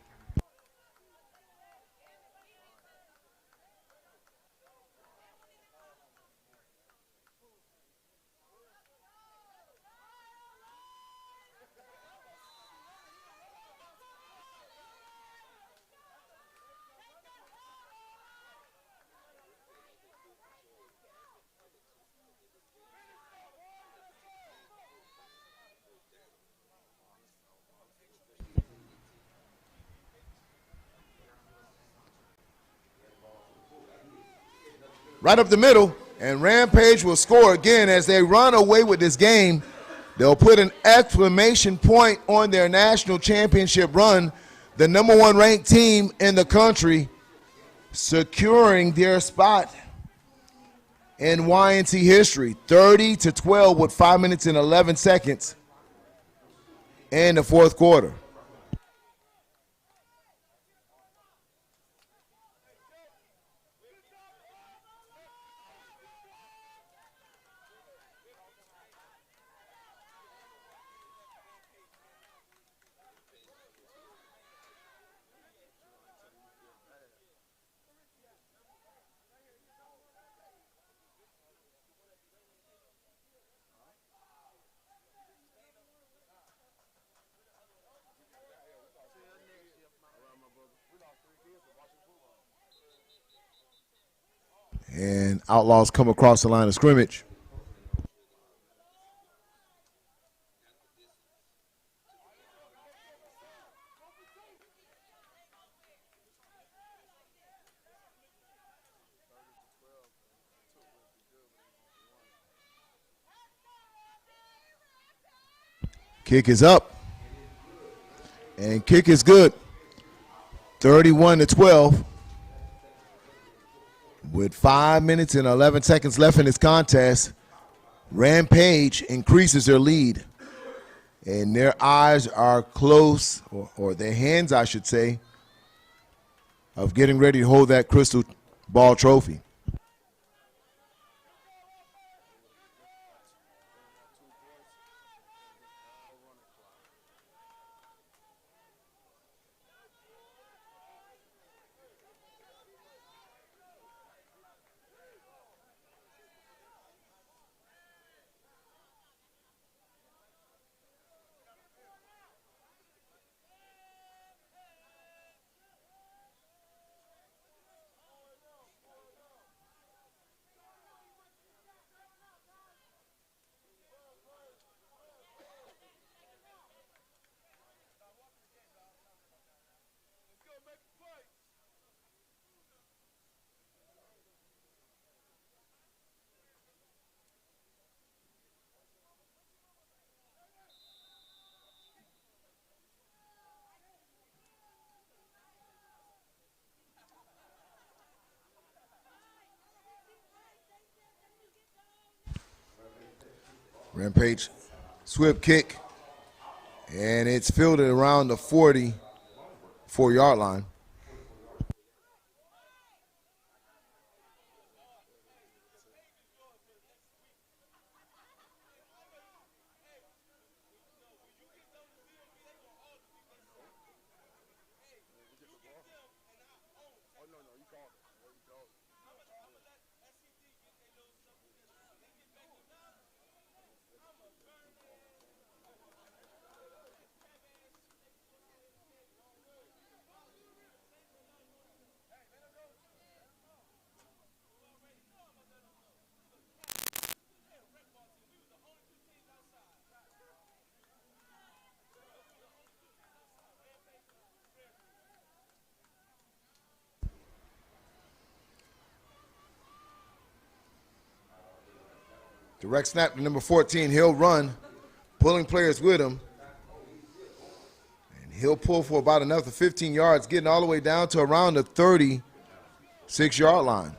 Right up the middle, and Rampage will score again as they run away with this game. They'll put an exclamation point on their national championship run, the #1 ranked team in the country, securing their spot in YNC history. 30-12 with 5 minutes and 11 seconds in the fourth quarter. And Outlaws come across the line of scrimmage. Kick is up. And kick is good. 31-12. With 5 minutes and 11 seconds left in this contest, Rampage increases their lead. And their eyes are close, or their hands, I should say, of getting ready to hold that crystal ball trophy. Rampage, swift kick, and it's fielded around the 44-yard line. Direct snap to number 14. He'll run, pulling players with him. And he'll pull for about another 15 yards, getting all the way down to around the 36-yard line.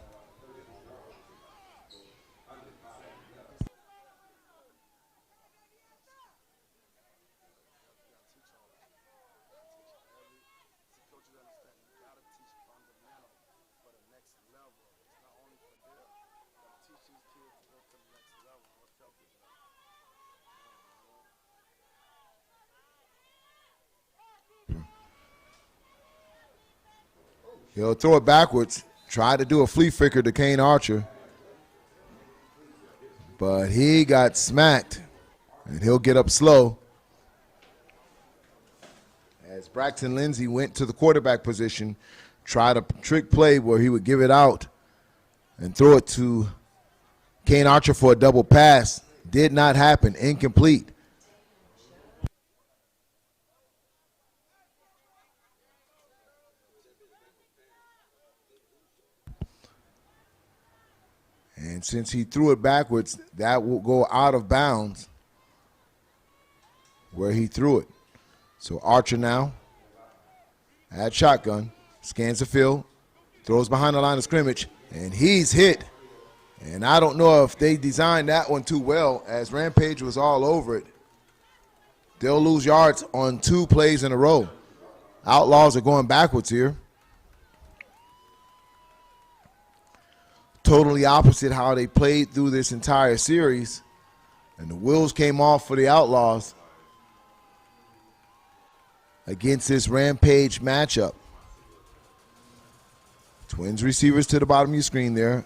He'll throw it backwards, try to do a flea flicker to Kane Archer. But he got smacked, and he'll get up slow. As Braxton Lindsey went to the quarterback position, tried a trick play where he would give it out and throw it to Kane Archer for a double pass. Did not happen, incomplete. And since he threw it backwards, that will go out of bounds where he threw it. So Archer now at shotgun, scans the field, throws behind the line of scrimmage, and he's hit. And I don't know if they designed that one too well, as Rampage was all over it. They'll lose yards on 2 plays in a row. Outlaws are going backwards here. Totally opposite how they played through this entire series. And the wheels came off for the Outlaws against this Rampage matchup. Twins receivers to the bottom of your screen there.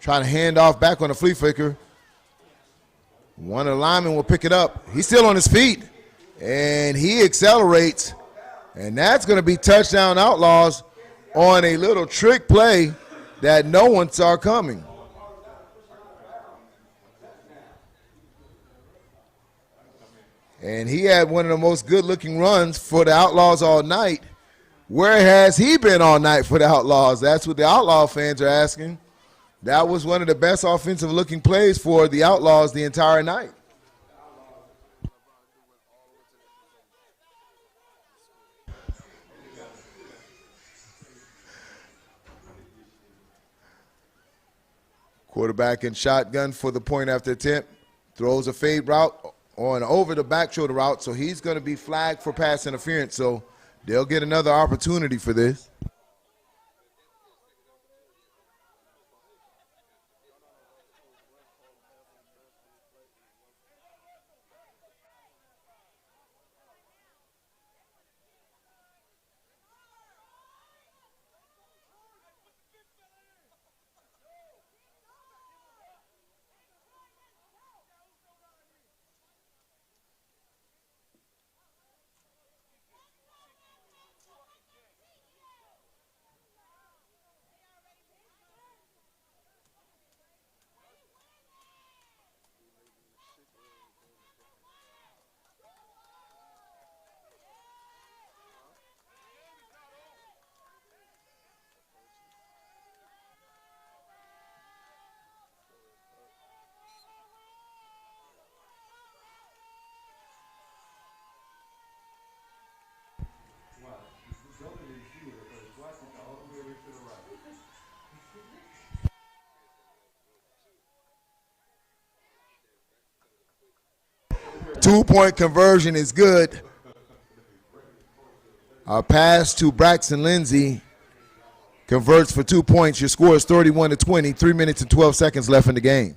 Trying to hand off back on the flea flicker. One of the linemen will pick it up. He's still on his feet, and he accelerates. And that's going to be touchdown Outlaws on a little trick play that no one saw coming. And he had one of the most good-looking runs for the Outlaws all night. Where has he been all night for the Outlaws? That's what the Outlaw fans are asking. That was one of the best offensive-looking plays for the Outlaws the entire night. Quarterback in shotgun for the point after attempt. Throws a fade route on over the back shoulder route, so he's going to be flagged for pass interference. So they'll get another opportunity for this. Two-point conversion is good. A pass to Braxton Lindsey converts for 2 points. Your score is 31-20, 3 minutes and 12 seconds left in the game.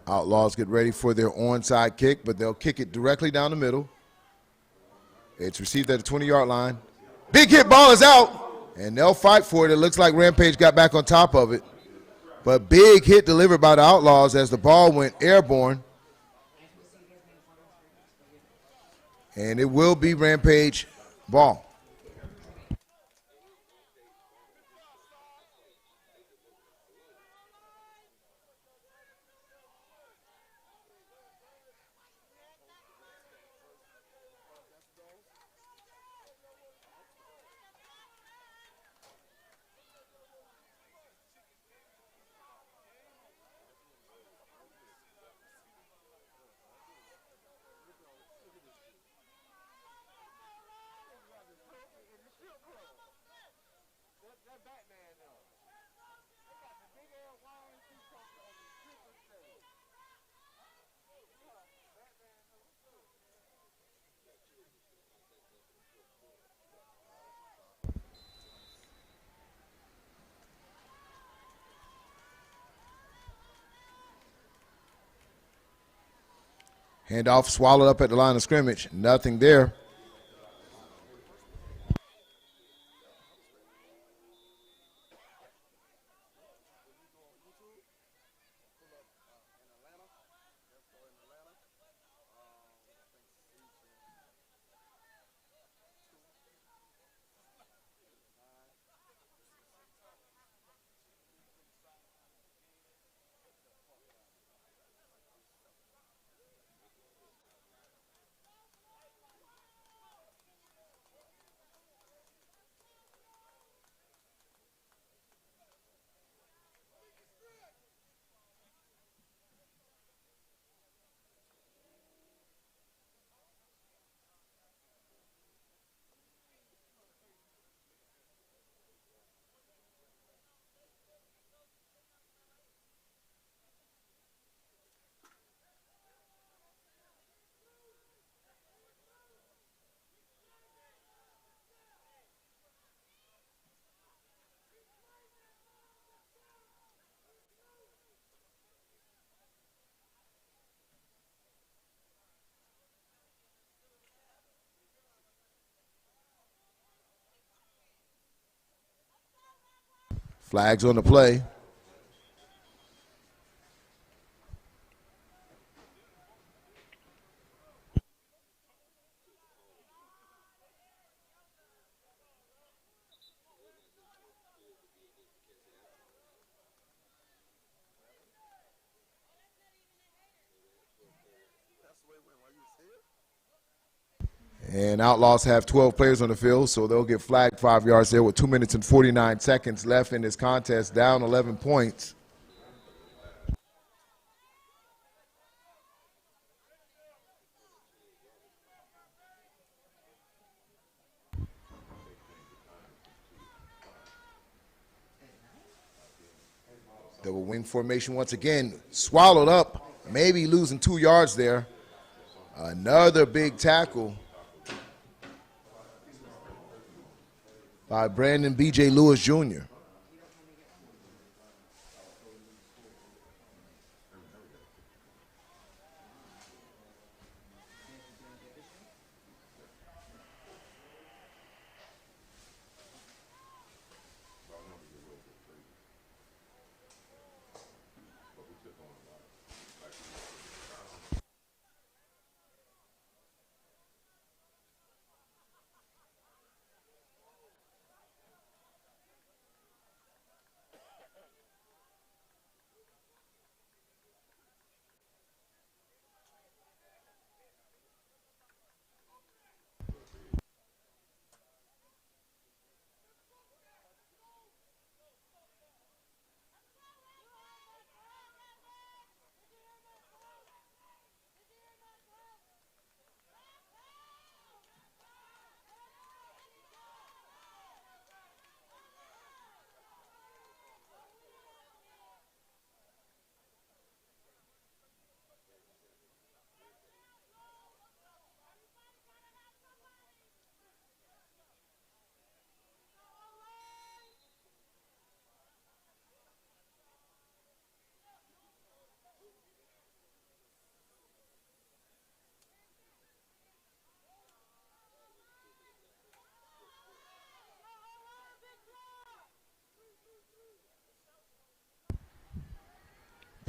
Outlaws get ready for their onside kick, but they'll kick it directly down the middle. It's received at the 20-yard line. Big hit, ball is out, and they'll fight for it. It looks like Rampage got back on top of it. But big hit delivered by the Outlaws as the ball went airborne. And it will be Rampage ball. Handoff swallowed up at the line of scrimmage. Nothing there. Flags on the play. And Outlaws have 12 players on the field, so they'll get flagged 5 yards there with 2 minutes and 49 seconds left in this contest, down 11 points. Double wing formation once again, swallowed up, maybe losing 2 yards there. Another big tackle by Brandon B.J. Lewis Jr.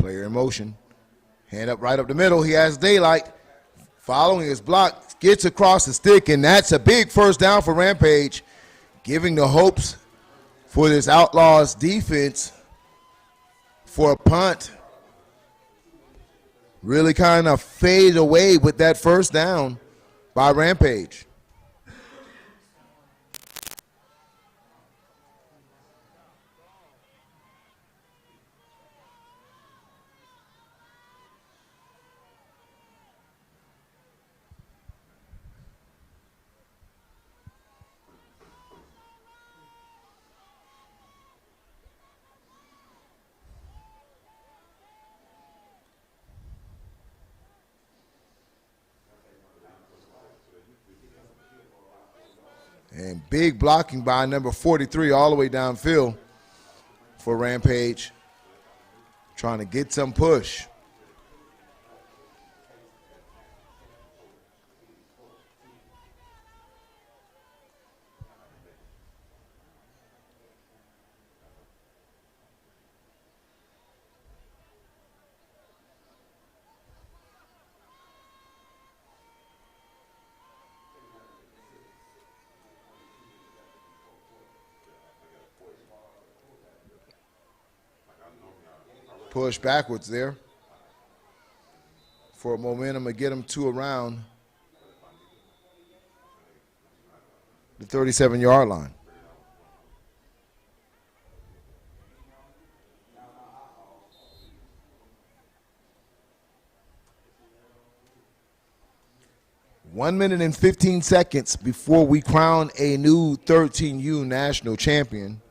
Player in motion. Hand up right up the middle. He has daylight. Following his block, gets across the stick, and that's a big first down for Rampage, giving the hopes for this Outlaws defense for a punt. Really kind of fade away with that first down by Rampage. And big blocking by number 43 all the way downfield for Rampage. Trying to get some push. Push backwards there for momentum to get him to around the 37-yard line. One minute and 15 seconds before we crown a new 13U national champion.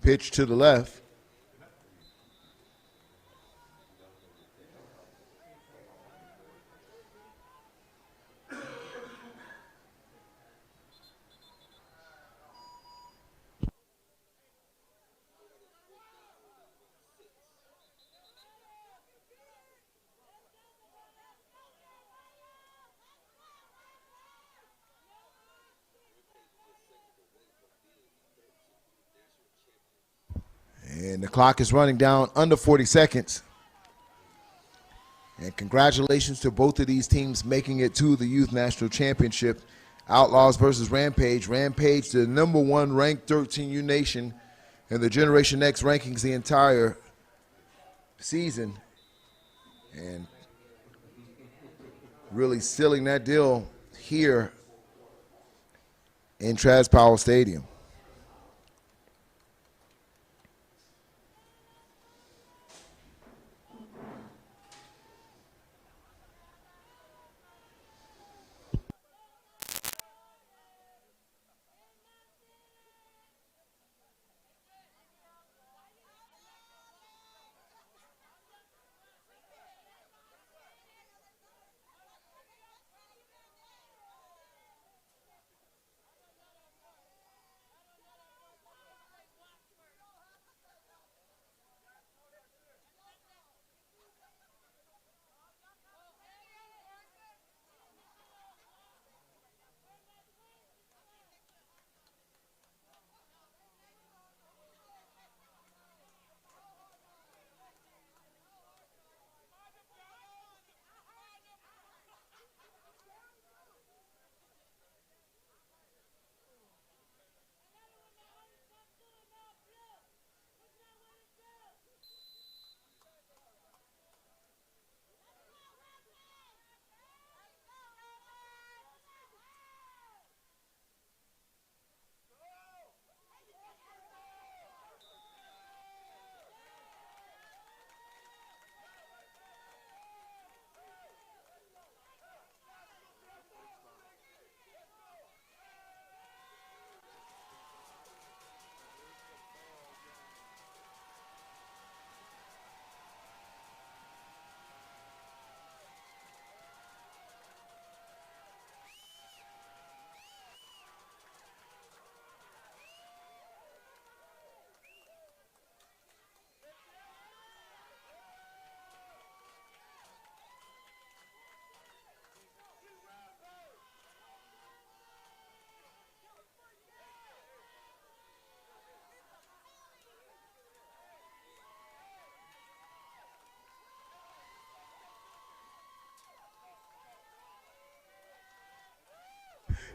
Pitch to the left. And the clock is running down under 40 seconds. And congratulations to both of these teams making it to the Youth National Championship. Outlaws versus Rampage. Rampage, the number one ranked 13U nation in the Generation X rankings the entire season. And really sealing that deal here in Traz Powell Stadium.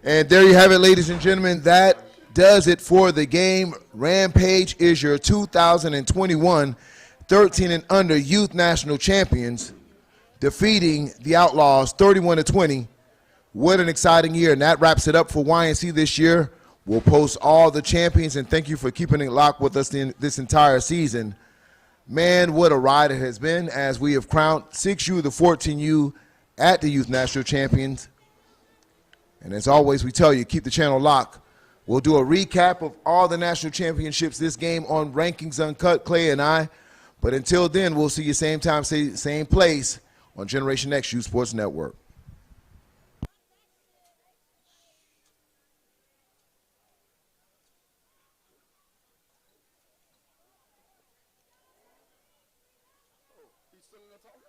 And there you have it, ladies and gentlemen. That does it for the game. Rampage is your 2021 13 and under youth national champions, defeating the Outlaws 31-20. What an exciting year. And that wraps it up for YNC this year. We'll post all the champions, and thank you for keeping it locked with us this entire season. Man, what a ride it has been as we have crowned 6U to 14U at the Youth National Champions. And as always, we tell you, keep the channel locked. We'll do a recap of all the national championships this game on Rankings Uncut, Clay and I. But until then, we'll see you same time, same place on Generation X U Sports Network. He's still in there talking?